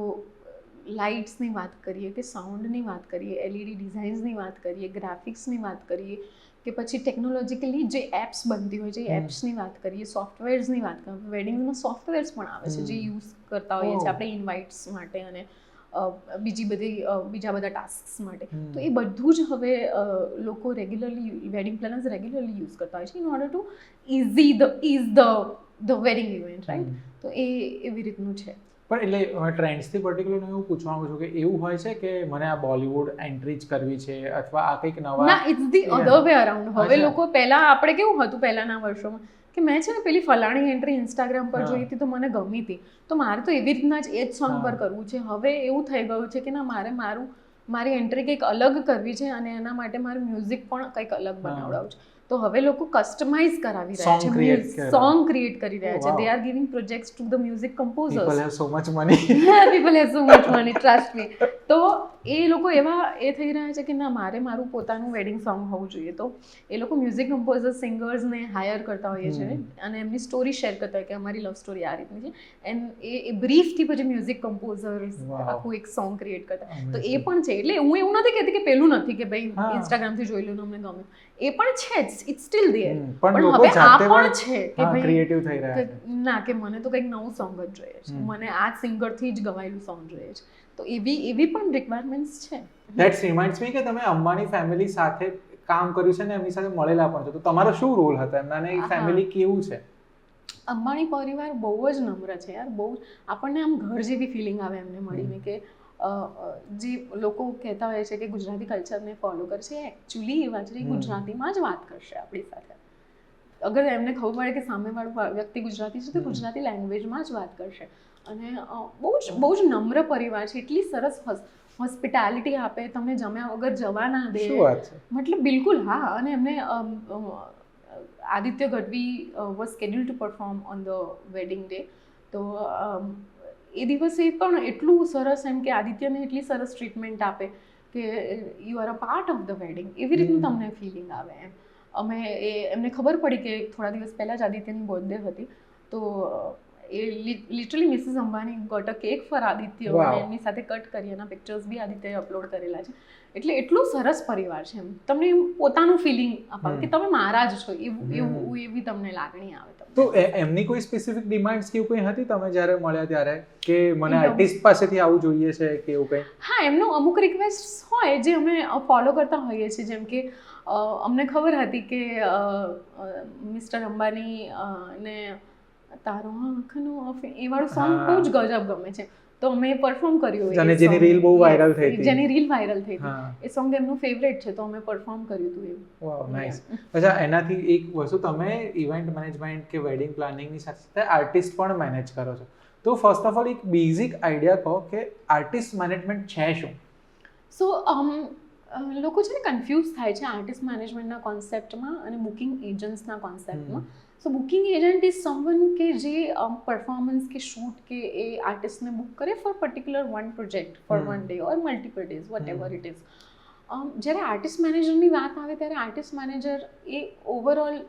લાઇટ્સની વાત કરીએ કે સાઉન્ડની વાત કરીએ, એલઈડી ડિઝાઇન્સની વાત કરીએ, ગ્રાફિક્સની વાત કરીએ કે પછી ટેકનોલોજીકલી જે એપ્સ બનતી હોય છે એ એપ્સની વાત કરીએ, સોફ્ટવેર્સની વાત કરીએ. વેડિંગમાં સોફ્ટવેર્સ પણ આવે છે જે યુઝ કરતા હોઈએ છીએ આપણે ઇન્વાઇટ્સ માટે અને બીજા બધા ટાસ્ક માટે. તો એ બધું જ હવે લોકો regularly wedding planners regularly use કરતા હોય છે in order to is the wedding event, right? તો એ એવી રીતનું છે. પણ એટલે ટ્રેન્ડ્સથી પર્ટિક્યુલર હું પૂછવા માંગુ છું કે એવું હોય છે કે મને આ બોલિવૂડ એન્ટ્રી જ કરવી છે અથવા આ કંઈક નવા? ના, it's the other way around. હવે લોકો પહેલા આપણે કેવું હતું પહેલાના વર્ષોમાં કે મેં છે ને પેલી ફલાણી એન્ટ્રી ઇન્સ્ટાગ્રામ પર જોઈ હતી તો મને ગમી હતી તો મારે તો એવી રીતના જ એ જ સોંગ પર કરવું છે. હવે એવું થઈ ગયું છે કે ના, મારી એન્ટ્રી કંઈક અલગ કરવી છે અને એના માટે મારે મ્યુઝિક પણ કંઈક અલગ બનાવડાવું છે. તો હવે લોકો કસ્ટમાઇઝ કરાવી રહ્યા છે, સોંગ ક્રિએટ કરી રહ્યા છે. They are giving projects to the music composers. People have so much money. People have so much money, trust me. તો એ લોકો એવા થઈ રહ્યા છે કે ના, મારું પોતાનું વેડિંગ સોંગ હોવું જોઈએ. તો એ લોકો મ્યુઝિક કમ્પોઝર્સ, સિંગર્સને હાયર કરતા હોઈએ છે અને એમની સ્ટોરી શેર કરતા હોય કે અમારી લવ સ્ટોરી આ રીતની છે. એન્ડ એ બ્રીફથી પછી મ્યુઝિક કમ્પોઝર્સ આખું એક સોંગ ક્રિએટ કરતા. તો એ પણ છે. એટલે હું એવું નથી કહેતી કે પેલું નથી કે ભાઈ ઇન્સ્ટાગ્રામથી જોઈ લો ને અમને ગમ્યું. એ પણ છે જ, ઇટ્સ સ્ટીલ દેર. પણ હવે આ પણ છે કે ભાઈ ક્રિએટિવ થઈ રહ્યા છે. ના, કે મને તો કંઈક નવું સોંગ જ જોઈએ છે, મને આ સિંગરથી જ ગવાયેલું સોંગ જોઈએ છે. તો એવી પણ રિક્વાયરમેન્ટ્સ છે. ધેટ્સ રિમાઇન્ડ્સ મી કે તમે અંબાણી ફેમિલી સાથે કામ કર્યું છે ને એમની સાથે મળેલા પણ છો, તો તમારો શું રોલ હતો એમના ને ફેમિલી કેવું છે? અંબાણી પરિવાર બહુ જ નમ્ર છે યાર. બહુ આપણને આમ ઘર જેવી ફિલિંગ આવે એમને મળીને. કે જે લોકો કહેતા હોય છે કે ગુજરાતી કલ્ચરને ફોલો કરશે, એકચ્યુઅલી એ વાત ગુજરાતીમાં જ વાત કરશે આપણી સાથે. અગર એમને ખબર પડે કે સામેવાળો વ્યક્તિ ગુજરાતી છે તો ગુજરાતી લેંગ્વેજમાં જ વાત કરશે. અને બહુ જ નમ્ર પરિવાર છે. એટલી સરસ હોસ્પિટાલિટી આપે, તમને જમ્યા વગર જવા ના દે. મતલબ બિલકુલ. હા. અને એમને Aditya Gadhvi was schedule two perform on the wedding day. તો એ દિવસે પણ એટલું સરસ એમ કે આદિત્યને એટલી સરસ ટ્રીટમેન્ટ આપે કે you are a part of the wedding. એવી રીતનું તમને ફિલિંગ આવે એમ. એમને ખબર પડી કે થોડા દિવસ પહેલાં જ આદિત્યની બર્થડે હતી તો એ literally Mrs Ambani got a cake for Aditya અને એમની સાથે કટ કરી એના પિક્ચર્સ બી આદિત્યએ અપલોડ કરેલા છે. એટલે એટલું સરસ પરિવાર છે એમ. તમને પોતાનું ફિલિંગ અપાવે કે તમે મારા જ છો એવી તમને લાગણી આવે. તો એમની કોઈ સ્પેસિફિક ડિમાન્ડ્સ કે એવું કંઈ હતી તમે જ્યારે મળ્યા ત્યારે કે મને આર્ટિસ્ટ પાસેથી આવું જોઈએ છે કે એવું કંઈ? હા, એમનો અમુક રિક્વેસ્ટ હોય જે અમે ફોલો કરતા હોઈએ છીએ. જેમ કે અમને ખબર હતી કે મિસ્ટર અંબાણી ને તારો આંખનો એ વાળું સોંગ બહુ જ ગજબ ગમે છે. તો અમે પરફોર્મ કર્યું. જેની રીલ બહુ વાયરલ થઈ હતી. જેની રીલ વાયરલ થઈ હતી. એ સોંગ એમનું ફેવરેટ છે તો અમે પરફોર્મ કર્યું હતું એવું. વાવ, નાઇસ. અચ્છા, એનાથી એક વસ્તુ, તમે ઇવેન્ટ મેનેજમેન્ટ કે વેડિંગ પ્લાનિંગની સાથે સાથે આર્ટિસ્ટ પણ મેનેજ કરો છો. તો ફર્સ્ટ ઓફ ઓલ એક બેઝિક આઈડિયા કહો કે આર્ટિસ્ટ મેનેજમેન્ટ છે શું? સો લોકો છે ને કન્ફ્યુઝ થાય છે આર્ટિસ્ટ મેનેજમેન્ટના કોન્સેપ્ટમાં અને બુકિંગ એજન્ટ્સના કોન્સેપ્ટમાં. So booking agent is someone કે જે પરફોર્મન્સ કે શૂટ કે એ આર્ટિસ્ટને બુક કરે for particular one project for one day or multiple days whatever it is. જ્યારે આર્ટિસ્ટ મેનેજરની વાત આવે ત્યારે આર્ટિસ્ટ મેનેજર એ overall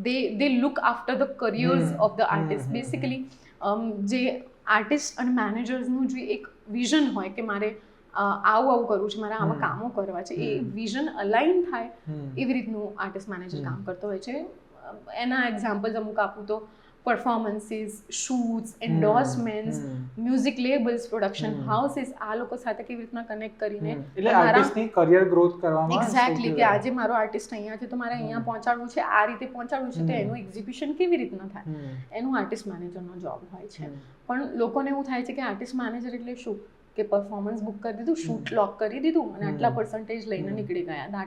they look after the careers of the artist. Basically જે આર્ટિસ્ટ અને મેનેજર્સનું જે એક વિઝન હોય કે મારે આવું કરવું છે, મારે આવા કામો કરવા છે, એ વિઝન અલાઇન થાય એવી રીતનું આર્ટિસ્ટ મેનેજર કામ કરતો હોય છે. એના એક્ઝામ્પલ્સ અમુક આપું તો performances, shoots, endorsements, music labels, production houses, આ લોકો સાથે કેવી રીતના કનેક્ટ કરીને એટલે આર્ટિસ્ટની કરિયર ગ્રોથ કરવામાં એક્ઝેક્ટલી કે આજે મારો આર્ટિસ્ટ અહીંયા છે તો મારે અહીંયા પહોંચાડવું છે, આ રીતે પહોંચાડવું છે, તો એનું એક્ઝિક્યુશન કેવી રીતના થાય એનું આર્ટિસ્ટ મેનેજરનો જોબ હોય છે. પણ લોકોને એવું થાય છે કે આર્ટિસ્ટ મેનેજર એટલે શું કે પરફોર્મન્સ બુક કરી દીધું, શૂટ લોક કરી દીધું અને આટલા પર્સન્ટેજ લઈને નીકળી ગયા.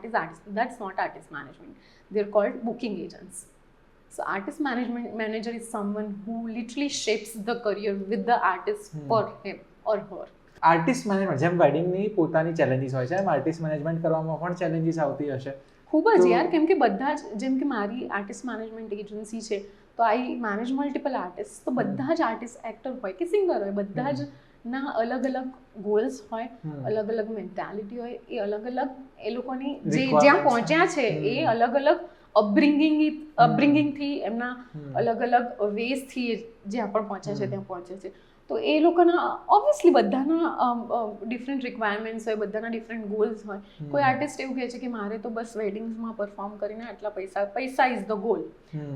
That's not artist management. They are called booking agents. So artist management manager is someone who literally shapes the career with the artist for him or her. Artist management જેમ વેડિંગની પોતાની ચેલેન્જીસ હોય છે એમ આર્ટિસ્ટ મેનેજમેન્ટ કરવામાં પણ ચેલેન્જીસ આવતી હશે. ખૂબ જ યાર, કેમ કે બધા જ, જેમ કે મારી આર્ટિસ્ટ મેનેજમેન્ટ એજન્સી છે તો આઈ મેનેજ મલ્ટિપલ આર્ટિસ્ટ. તો બધા જ આર્ટિસ્ટ એક્ટર હોય કે સિંગર હોય, બધા જ ના અલગ અલગ ગોલ્સ હોય, અલગ અલગ મેન્ટાલિટી હોય, એ અલગ અલગ એ લોકોની જે જ્યાં પહોંચ્યા છે એ અલગ અલગ અપબ્રિંગિંગથી એમના અલગ અલગ વેઝથી જ્યાં પણ પહોંચ્યા છે ત્યાં પહોંચે છે. તો એ લોકોના ઓબ્વિયસલી બધાના ડિફરન્ટ રિક્વાયરમેન્ટ્સ હોય, બધાના ડિફરન્ટ ગોલ્સ હોય. કોઈ આર્ટિસ્ટ એવું કહે છે કે મારે તો બસ વેડિંગ્સમાં પરફોર્મ કરીને આટલા પૈસા ઇઝ ધ ગોલ,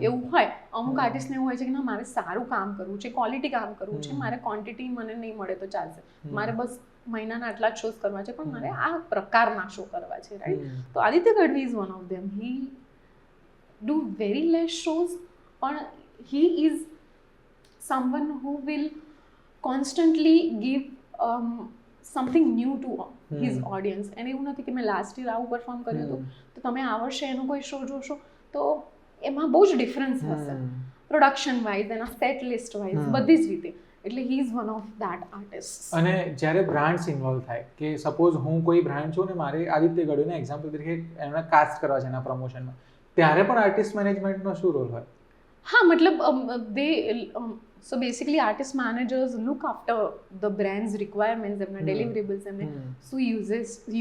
એવું હોય. અમુક આર્ટિસ્ટને એવું હોય છે કે ના મારે સારું કામ કરવું છે, ક્વોલિટી કામ કરવું છે, મારે ક્વોન્ટિટી મને નહીં મળે તો ચાલશે, મારે બસ મહિનાના આટલા જ શોઝ કરવા છે પણ મારે આ પ્રકારના શો કરવા છે, રાઈટ. તો Aditya Gadhvi is one of them. He do very less shows, but he is someone who will constantly give something new to his audience. અને એવું નથી કે મેં લાસ્ટ યર આવું પરફોર્મ કર્યું હતું તો તમે આ વર્ષે એનો કોઈ શો જોશો તો એમાં બહુ જ ડિફરન્સ હશે, પ્રોડક્શન વાઇઝ, એના સેટ લિસ્ટ વાઇઝ, બધી જ રીતે. એટલે he is one of that artist. અને જ્યારે બ્રાન્ડ્સ ઇન્વોલ્વ થાય કે સપોઝ હું કોઈ બ્રાન્ડ છું ને મારે આદિત્ય ગઢવીને એક્ઝામ્પલ તરીકે એમને કાસ્ટ કરવા છે એના પ્રમોશનમાં, ત્યારે પણ આર્ટિસ્ટ મેનેજમેન્ટનો શું રોલ હોય? હા, મતલબ સો basically artist managers look after the brands requirements, એમના ડેલિવરેબલ્સ, એમને શું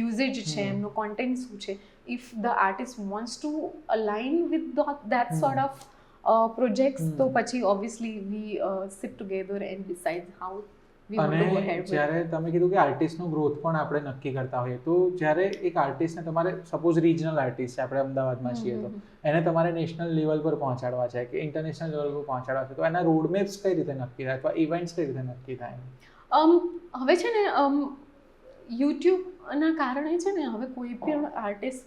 યુઝેજ છે, એમનો કોન્ટેન્ટ શું છે. If the artist wants to align with that sort of projects તો પછી obviously we sit together and decide how. અને જ્યારે તમે કીધું કે આર્ટિસ્ટનો ગ્રોથ પણ આપણે નક્કી કરતા હોઈએ, તો જ્યારે એક આર્ટિસ્ટને તમારે સપોઝ રિજનલ આર્ટિસ્ટ છે, આપણે અમદાવાદમાં છીએ તો એને તમારે નેશનલ લેવલ પર પહોંચાડવા છે કે ઇન્ટરનેશનલ લેવલ પર પહોંચાડવા છે, તો એના રોડમેપ્સ કઈ રીતે નક્કી થાય અથવા ઇવેન્ટ્સ કઈ રીતે નક્કી થાય? હવે છે ને યુટ્યુબના કારણે છે ને હવે કોઈ પણ આર્ટિસ્ટ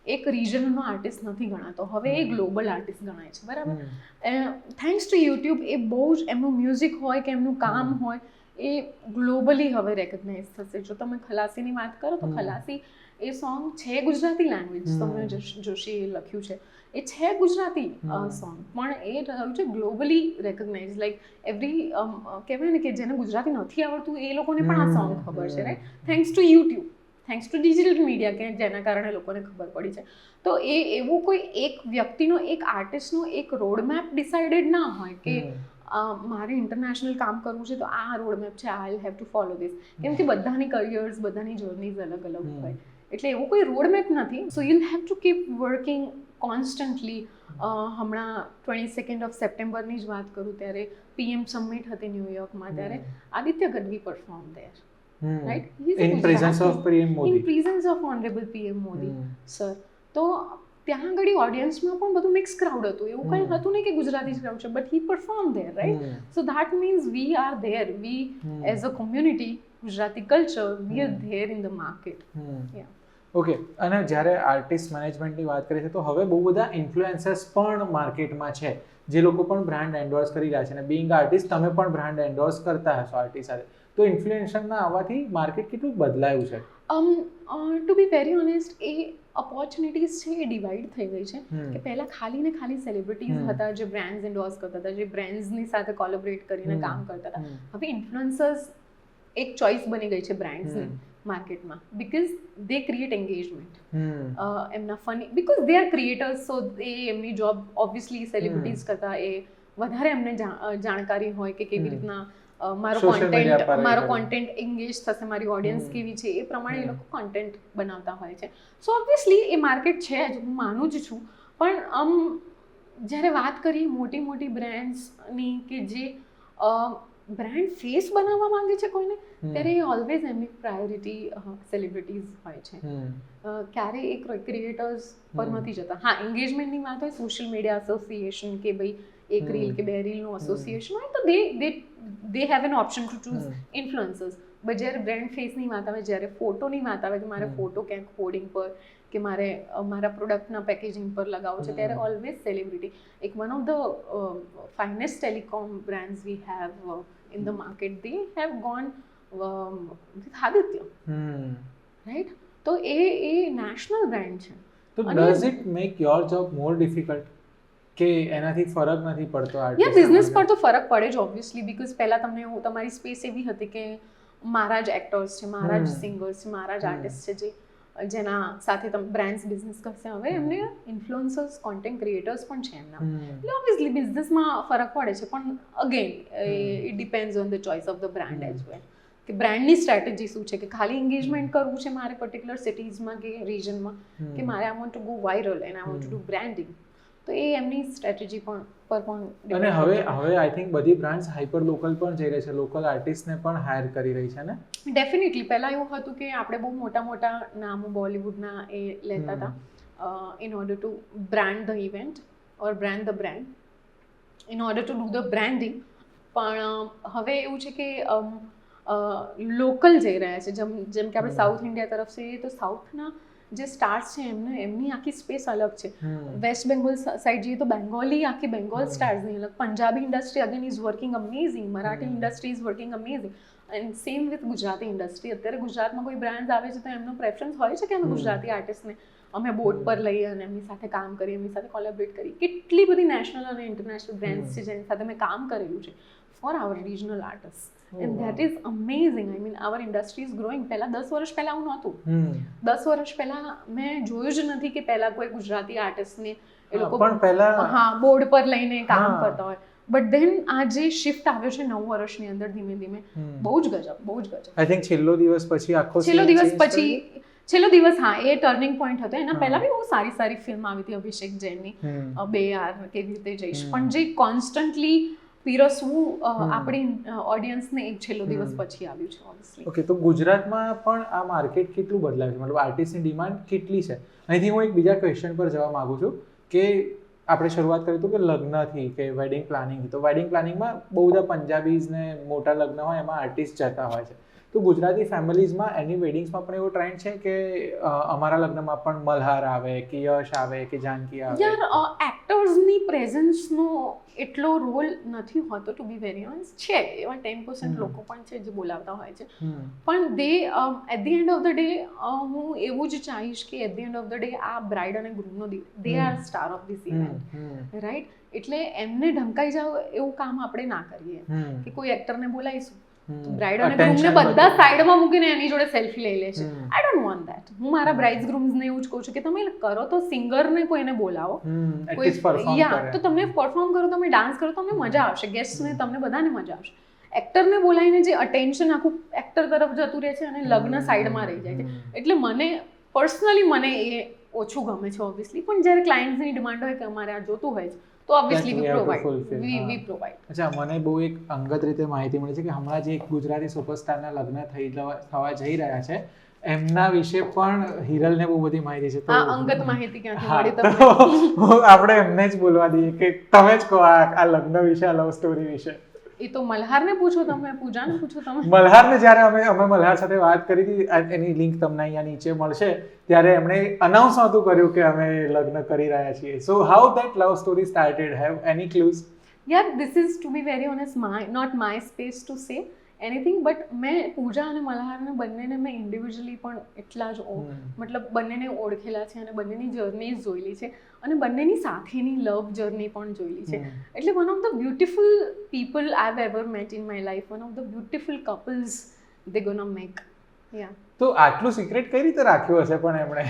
એક રિજનનો આર્ટિસ્ટ નથી ગણાતો, હવે એ ગ્લોબલ આર્ટિસ્ટ ગણાય છે, બરાબર. થેન્ક્સ ટુ યુટ્યુબ એ બહુ જ એમનું મ્યુઝિક હોય કે એમનું કામ હોય એ ગ્લોબલી હવે રેકગ્નાઇઝ થશે. જો તમે ખલાસીની વાત કરો તો ખલાસી એ સોંગ છે ગુજરાતી લેંગ્વેજ, સૌમ્ય જોશીએ લખ્યું છે, એ છે ગુજરાતી સોંગ, પણ એ રહ્યું છે ગ્લોબલી રેકગ્નાઇઝ. લાઈક એવરી કહેવાય ને કે જેને ગુજરાતી નથી આવડતું એ લોકોને પણ આ સોંગ ખબર છે, right. Thanks to YouTube, thanks to digital media કે જેના કારણે લોકોને ખબર પડી છે. તો એ એવું કોઈ એક વ્યક્તિનો, એક આર્ટિસ્ટનો એક રોડમેપ ડિસાઇડેડ ના હોય કે મારે ઇન્ટરનેશનલ કામ કરવું છે તો આ રોડમેપ છે, I have to follow this. કેમ કે બધાની કરિયર્સ, બધાની જર્નીઝ અલગ અલગ હોય, એટલે એવું કોઈ રોડમેપ નથી. So you'll have to keep working constantly. હમણાં 22 સપ્ટેમ્બરની જ વાત કરું ત્યારે PM સમિટ હતી ન્યુયોર્કમાં, ત્યારે Aditya Gadhvi perform there, right, in presence of PM Modi, in presence of honourable PM Modi sir. તો ત્યાં આગળ ઓડિયન્સમાં પણ બધું મિક્સ ક્રાઉડ હતું, એવું કંઈ હતું નહીં કે ગુજરાતી જ ક્રાઉડ છે, but he perform there, right. So that means we are there, V as a community, Gujarati culture, we are there in the market. Okay. અને જ્યારે આર્ટિસ્ટ મેનેજમેન્ટની વાત કરીએ છીએ તો હવે બહુ બધા ઇન્ફ્લુએન્સર્સ પણ માર્કેટમાં છે, જે લોકો પણ બ્રાન્ડ એન્ડોર્સ કરી રહ્યા છે. અને બીઇંગ આર્ટિસ્ટ તમે પણ બ્રાન્ડ એન્ડોર્સ કરતા હશો આર્ટિસ્ટ સાથે, તો ઇન્ફ્લુએન્સરના આવવાથી માર્કેટ કેટલું બદલાયું છે? ટુ બી વેરી ઓનેસ્ટ, એ ઓપોર્ચ્યુનિટીઝ છે એ ડિવાઈડ થઈ ગઈ છે કે પહેલાં ખાલી ને ખાલી સેલિબ્રિટીઝ હતા જે બ્રાન્ડ્સ એન્ડોર્સ કરતા હતા, જે બ્રાન્ડ્સની સાથે કોલેબરેટ કરીને કામ કરતા હતા. હવે ઇન્ફ્લુએન્સર્સ એક ચોઇસ બની ગઈ છે બ્રાન્ડ્સની માર્કેટમાં બીકોઝ દે ક્રિએટ એન્ગેજમેન્ટ એમના funny because they are creators so એ એમની જોબ ઓબ્વિયસલી સેલિબ્રિટીઝ કરતાં એ વધારે એમને જાણકારી હોય કે કેવી રીતના મારો કોન્ટેન્ટ એન્ગેજ થશે, મારી ઓડિયન્સ કેવી છે, એ પ્રમાણે એ લોકો કોન્ટેન્ટ બનાવતા હોય છે. સો ઓબ્વિયસલી એ માર્કેટ છે જ, હું માનું જ છું. પણ જ્યારે વાત કરીએ મોટી બ્રાન્ડ્સની કે જે બ્રાન્ડ ફેસ બનાવવા માંગે છે કોઈને, ત્યારે ઓલવેઝ એમની પ્રાયોરિટી સેલિબ્રિટીઝ હોય છે. ક્યારેય એ ક્રિએટર્સ પર નથી જતા. હા, એન્ગેજમેન્ટની વાત હોય, સોશિયલ મીડિયા એસોસિએશન કે ભાઈ એક રીલ કે 2 રીલનું એસોસિએશન હોય તો they have an option to choose influencers. But જ્યારે બ્રાન્ડ ફેસની વાત આવે, જ્યારે ફોટોની વાત આવે કે મારે ફોટો ક્યાંક હોર્ડિંગ પર કે મારે મારા પ્રોડક્ટના પેકેજિંગ પર લગાવવો છે, ત્યારે ઓલવેઝ સેલિબ્રિટી. એક one of the finest telecom brands we have in the market, they have gone with Aditya, right? તો એ નેશનલ બ્રાન્ડ છે. તો does it make your job more difficult કે એનાથી ફરક નથી પડતો? યા બિઝનેસ પર તો ફરક પડે જ ઓબ્વિયસલી, બીકોઝ પહેલાં તમારી સ્પેસ એવી હતી કે મારા જ એક્ટર્સ છે, મારા જ સિંગર્સ છે, મારા જ આર્ટિસ્ટ છે જેના સાથે તમે બ્રાન્ડ્સ બિઝનેસ કરશે. હવે એમને ઇન્ફ્લુઅન્સર્સ, કોન્ટેન્ટ ક્રિએટર્સ પણ છે એમના. એટલે ઓબ્વિયસલી બિઝનેસમાં ફરક પડે છે, પણ again it depends on the choice of the brand as well, કે બ્રાન્ડની સ્ટ્રેટેજી શું છે, કે ખાલી એન્ગેજમેન્ટ કરવું છે મારે પર્ટિક્યુલર સિટીઝમાં કે રિજનમાં, કે મારે I want to go viral and I want to do branding. તો એ એમની સ્ટ્રેટેજી પર પણ. અને હવે આઈ થિંક બધી બ્રાન્ડ્સ હાઈપર લોકલ પણ જઈ રહી છે, લોકલ આર્ટિસ્ટને પણ હાયર કરી રહી છે ને? ડેફિનેટલી. પહેલાં એવું હતું કે આપણે બહુ મોટા નામો બોલિવૂડના એ લેતા હતા in order to brand the event or brand the brand, in order to do the branding. પણ હવે એવું છે કે લોકલ જઈ રહ્યા છે. જેમ કે આપણે સાઉથ ઇન્ડિયા તરફ જઈએ તો સાઉથના જે સ્ટાર્સ છે એમની આખી સ્પેસ અલગ છે. વેસ્ટ બેંગોલ સાઈડ જઈએ તો બેંગોલી, આખી બેંગોલ સ્ટાર્સની અલગ. Punjabi industry again is working amazing, Marathi industry is working amazing, and same with Gujarati industry. અત્યારે ગુજરાતમાં કોઈ બ્રાન્ડ આવે છે તો એમનો પ્રેફરન્સ હોય છે કે અમે ગુજરાતી આર્ટિસ્ટને અમે બોર્ડ પર લઈએ અને એમની સાથે કામ કરીએ, એમની સાથે કોલેબરેટ કરીએ. કેટલી બધી નેશનલ અને ઇન્ટરનેશનલ બ્રાન્ડ્સ છે જેની સાથે મેં કામ કરેલું છે for our regional artist. And that is amazing. I mean our industry is growing. પહેલાં 10 વર્ષ પહેલાં આવું નહોતું. 10 વર્ષ પહેલાં મેં જોયું જ નથી કે પહેલાં કોઈ ગુજરાતી આર્ટિસ્ટને એ લોકો બોર્ડ પર લઈને કામ કરતા હોય. બટ ધેન આ જે શિફ્ટ આવ્યો છે 9 વર્ષની અંદર ધીમે ધીમે, બહુ જ ગજબ. આઈ થિંક છેલ્લો દિવસ પછી છેલ્લો દિવસ, હા, એ ટર્નિંગ પોઈન્ટ હતો. એના પહેલા બી બહુ સારી ફિલ્મ આવી હતી અભિષેક જૈનની, 2 યાર કેવી રીતે જઈશ, પણ જે કોન્સ્ટન્ટલી પીરસવું આપણી ઓડિયન્સને એક છેલ્લો દિવસ પછી આવ્યું છે ઓબ્વિયસલી. ઓકે, તો ગુજરાતમાં પણ આ માર્કેટ કેટલું બદલાયું છે? મતલબ આર્ટિસ્ટની ડિમાન્ડ કેટલી છે? અહીંથી હું એક બીજા ક્વેશ્ચન પર જવા માંગુ છું કે આપણે શરૂઆત કરી તો કે લગ્નથી કે વેડિંગ પ્લાનિંગથી. તો વેડિંગ પ્લાનિંગમાં બહુ બધા પંજાબીઝને મોટા લગ્ન હોય એમાં આર્ટિસ્ટ જતા હોય છે. તો ગુજરાતી ફેમિલીઝમાં એની વેડિંગ્સમાં પણ એવો ટ્રેન્ડ છે કે અમારા લગ્નમાં પણ મલ્હાર આવે કે યશ આવે કે જાનકી આવે? યાર, એક્ટર્સની પ્રેઝન્સનો એટલો રોલ નથી હોતો, ટુ બી વેરી ઓનેસ્ટ. છે એવા 10% લોકો પણ છે જે બોલાવતા હોય છે, પણ they at the end of the day હું એવું જ ચાહીશ કે at the end of the day આ બ્રાઇડ અને ગ્રૂમનો they are star of this event, right? એટલે એમને ઢંકાઈ જાવ એવું કામ આપણે ના કરીએ કે કોઈ એક્ટરને બોલાવીશું, બ્રાઇડ અને ગ્રૂમને બધા સાઈડમાં મૂકીને એની જોડે સેલ્ફી લઈ લે છે. I don't want that. હું મારા બ્રાઇડ્સ ગ્રૂમ્સને એવું જ કહું છું કે તમે કરો તો સિંગરને કોઈને બોલાવો, તો તમને પરફોર્મ કરો, તમે ડાન્સ કરો, તમને મજા આવશે, ગેસ્ટને, તમને બધાને મજા આવશે. એક્ટરને બોલાવીને જે અટેન્શન આખું એક્ટર તરફ જતું રહે છે અને લગ્ન સાઈડમાં રહી જાય છે. એટલે મને પર્સનલી એ ઓછું ગમે છે ઓબ્વિયસલી. પણ જ્યારે ક્લાયન્ટ્સની ડિમાન્ડ હોય કે અમારે આ જોતું હોય છે તો ઓબ્વિયસલી વી પ્રોવાઇડ. અચ્છા, મને બહુ એક અંગત રીતે માહિતી મળી છે કે હમણાં જે એક ગુજરાતી સુપરસ્ટારના લગ્ન થવા જઈ રહ્યા છે એમના વિશે પણ હિરલને બહુ બધી માહિતી છે. તો અંગત માહિતી ક્યાંથી મળી તમને? આપણે એમને જ બોલવા દઈએ કે તમે જ કહો આ લગ્ન વિશે, આ લવ સ્ટોરી વિશે. એ તો મલ્હારને પૂછો, તમે પૂજાને પૂછો. તમે મલ્હારને જ્યારે અમે મલ્હાર સાથે વાત કરી હતી, એની લિંક તમને અહીંયા નીચે મળશે, ત્યારે એમણે અનાઉન્સ નહોતું કર્યું કે અમે લગ્ન કરી રહ્યા છીએ. So how that love story started? Have any clues? યાર, this is to be very honest not my space to say anything. But મેં પૂજા અને મલ્હારને બંનેને મેં ઇન્ડિવિજ્યુઅલી પણ એટલા જ મતલબ બંનેને ઓળખેલા છે અને બંનેની જર્ની જોયેલી છે અને બંનેની સાથેની લવ જર્ની પણ જોયેલી છે. એટલે one of the beautiful people I have ever met in my life, one of the beautiful couples they gonna make. Yeah. તો આટલું સિક્રેટ કઈ રીતે રાખ્યું હશે પણ એમણે?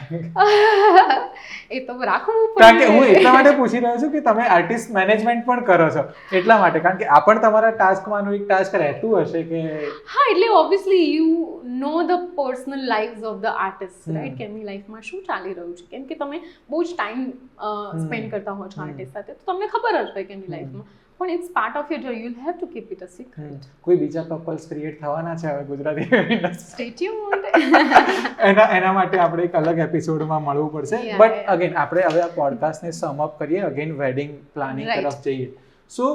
એ તો રાખવું કારણ કે હું પડે. એટલા માટે પૂછી રહ્યો છું કે તમે આર્ટિસ્ટ મેનેજમેન્ટ પણ કરો છો એટલા માટે, કારણ કે આ પણ તમારા ટાસ્કમાંનું એક ટાસ્ક રહેતું હશે કે હા, એટલે obviously you know the personal lives of the artist, right, કે એમની લાઈફમાં શું ચાલી રહ્યું છે, કેમ કે તમે બહુ જ ટાઈમ સ્પેન્ડ કરતા હો છો આર્ટિસ્ટ સાથે, તો તમને ખબર જ હોય કે એમની લાઈફમાં, પણ it's part of your joy, you have to keep it a secret. કોઈ બીજા કપલ્સ ક્રિએટ થવાના છે હવે ગુજરાતી સ્ટે ટ્યુન્ડ. એના માટે આપણે એક અલગ એપિસોડમાં મળવું પડશે. Yeah, but yeah. અગેન આપણે હવે આ પોડકાસ્ટને સમ અપ કરીએ, અગેન વેડિંગ પ્લાનિંગ Right. તરફ જઈએ. સો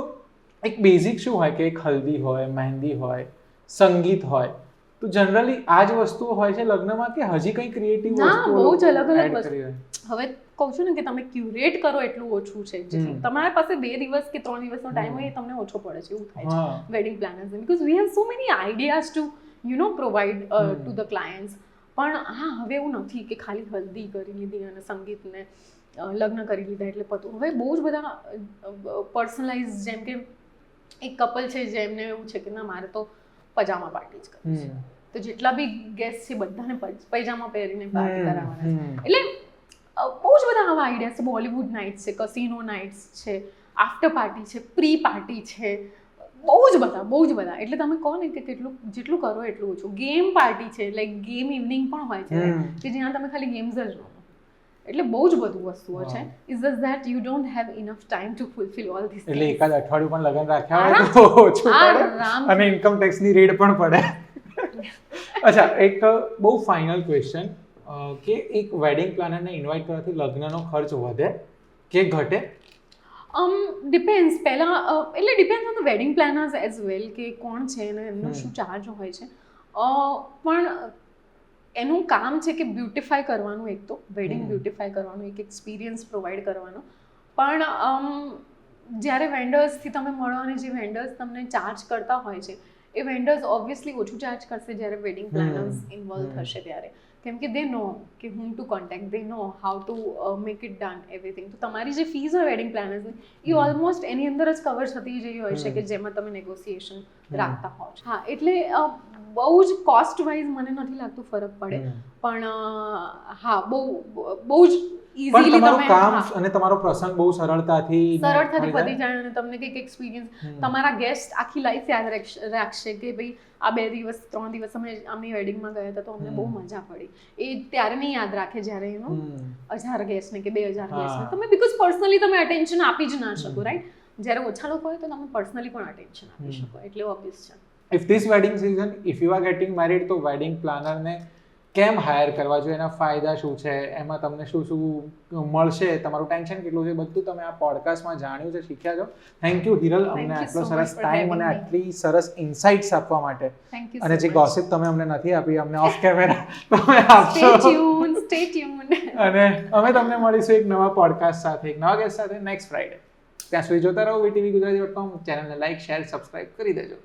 એક બેઝિક શું હોય કે એક હલ્દી હોય, મહેંદી હોય, સંગીત હોય, તો જનરલી આ જ વસ્તુઓ હોય છે લગ્નમાં કે હજી કંઈ ક્રિએટિવ ના, વસ્તુઓ બહુ જ અલગ અલગ add વસ્તુ. કરી હોય? હવે કહું છું ને કે તમે ક્યુરેટ કરો એટલું ઓછું છે. જેટલું તમારા પાસે 2 દિવસ કે 3 દિવસનો ટાઈમ હોય એ તમને ઓછો પડે છે, એવું થાય હા. છે wedding planners, because we have so many ideas two provide to the clients. પણ હા, હવે એવું નથી કે ખાલી હલ્દી કરી લીધી અને સંગીતને લગ્ન કરી લીધા એટલે પતું. હવે બહુ જ બધા પર્સનલાઇઝ, જેમ કે એક કપલ છે જેમને એવું છે કે ના, મારે તો પજામા પાર્ટી જ કરવી છે, તો જેટલા બી ગેસ્ટ છે બધાને પૈજામા પહેરીને પાર્ટી કરાવવાના છે. એટલે બહુ જ બધા આવા આઈડિયા છે. બોલિવૂડ નાઇટ્સ છે, કસિનો નાઇટ્સ છે, આફ્ટર પાર્ટી છે, પ્રી પાર્ટી છે, બહુ જ બધા. એટલે તમે કહો ને કે જેટલું કરો એટલું ઓછું. ગેમ પાર્ટી છે, લાઈક ગેમ ઇવનિંગ પણ હોય છે કે જ્યાં તમે ખાલી ગેમ્સ જ રમો. એટલે બહુ જ બધું વસ્તુઓ છે. Is just that you don't have enough time to fulfil all this. એટલે એકાદ અઠવાડિયું પણ લગ્ન રાખ્યા હોય તો ઓછું પડે અને ઇન્કમ ટેક્સની રેડ પણ પડે. અચ્છા, એક બહુ ફાઇનલ ક્વેશ્ચન કે એક વેડિંગ પ્લાનરને ઇન્વાઇટ કરવાથી લગ્નનો ખર્ચ વધે કે ઘટે? ડિપેન્ડ્સ. એટલે depends on the wedding planners as well, કે કોણ છે અને એમનો શું ચાર્જ હોય છે. પણ એનું કામ છે કે બ્યુટિફાય કરવાનું, એક તો વેડિંગ બ્યુટિફાય કરવાનું, એક એક્સપિરિયન્સ પ્રોવાઈડ કરવાનો. પણ જ્યારે વેન્ડર્સથી તમે મળો અને જે વેન્ડર્સ તમને ચાર્જ કરતા હોય છે એ વેન્ડર્સ ઓબ્વિયસલી ઓછું ચાર્જ કરશે જ્યારે વેડિંગ પ્લાનર્સ ઇન્વોલ્વ થશે ત્યારે, કેમ કે દે નો કે whom to contact, they know how to make it done everything. તો તમારી જે ફીઝ હોય વેડિંગ પ્લાનર્સની એ ઓલમોસ્ટ એની અંદર જ કવર થતી જઈ હોય છે કે જેમાં તમે નેગોસિએશન રાખતા હોવ છો. હા, એટલે બહુ જ કોસ્ટ વાઇઝ મને નથી લાગતું ફરક પડે, પણ હા, બહુ જ પણ ઇઝીલી તમારું તમે કામ અને તમારો પ્રસંગ બહુ સરળતાથી સરળતાથી પતી જાય અને તમને કંઈક એક્સપિરિયન્સ, તમારા ગેસ્ટ આખી લાઈફ યાદ રાખશે કે ભાઈ આ 2 દિવસ 3 દિવસ અમે આમની વેડિંગમાં ગયા હતા તો અમને બહુ મજા પડી. એ ત્યારે નહીં યાદ રાખે જ્યારે એનો 1000 ગેસ્ટને કે 2000 ગેસ્ટને તમે, બીકોઝ પર્સનલી તમે અટેન્શન આપી જ ના શકો, રાઈટ. જ્યારે ઓછા લોકો હોય તો તમે પર્સનલી પણ અટેન્શન આપી શકો, એટલે ઓબ્વિયસ છે. If this wedding season, if you are getting married, તો વેડિંગ પ્લાનરને કેમ હાયર કરવા જોઈએ, એના ફાયદા શું છે, એમાં તમને શું શું મળશે, તમારું ટેન્શન કેટલું છે, બધું તમે આ પોડકાસ્ટમાં જાણ્યું છે, શીખ્યા છો. થેન્ક યુ હિરલ, અમને આટલો સરસ ટાઈમ અને આટલી સરસ ઇન્સાઇટ્સ આપવા માટે. અને જે ગોસિપ તમે અમને નથી આપી, અમને ઓફ કેમેરા તમે આપશો. Stay tuned. અને અમે તમને મળીશું એક નવા પોડકાસ્ટ સાથે, એક નવા ગેસ્ટ સાથે નેક્સ્ટ ફ્રાઈડે. ત્યાં સુધી જોતા રહો VTV Gujarati.com. ચેનલને લાઈક, શેર, સબસ્ક્રાઇબ કરી દેજો.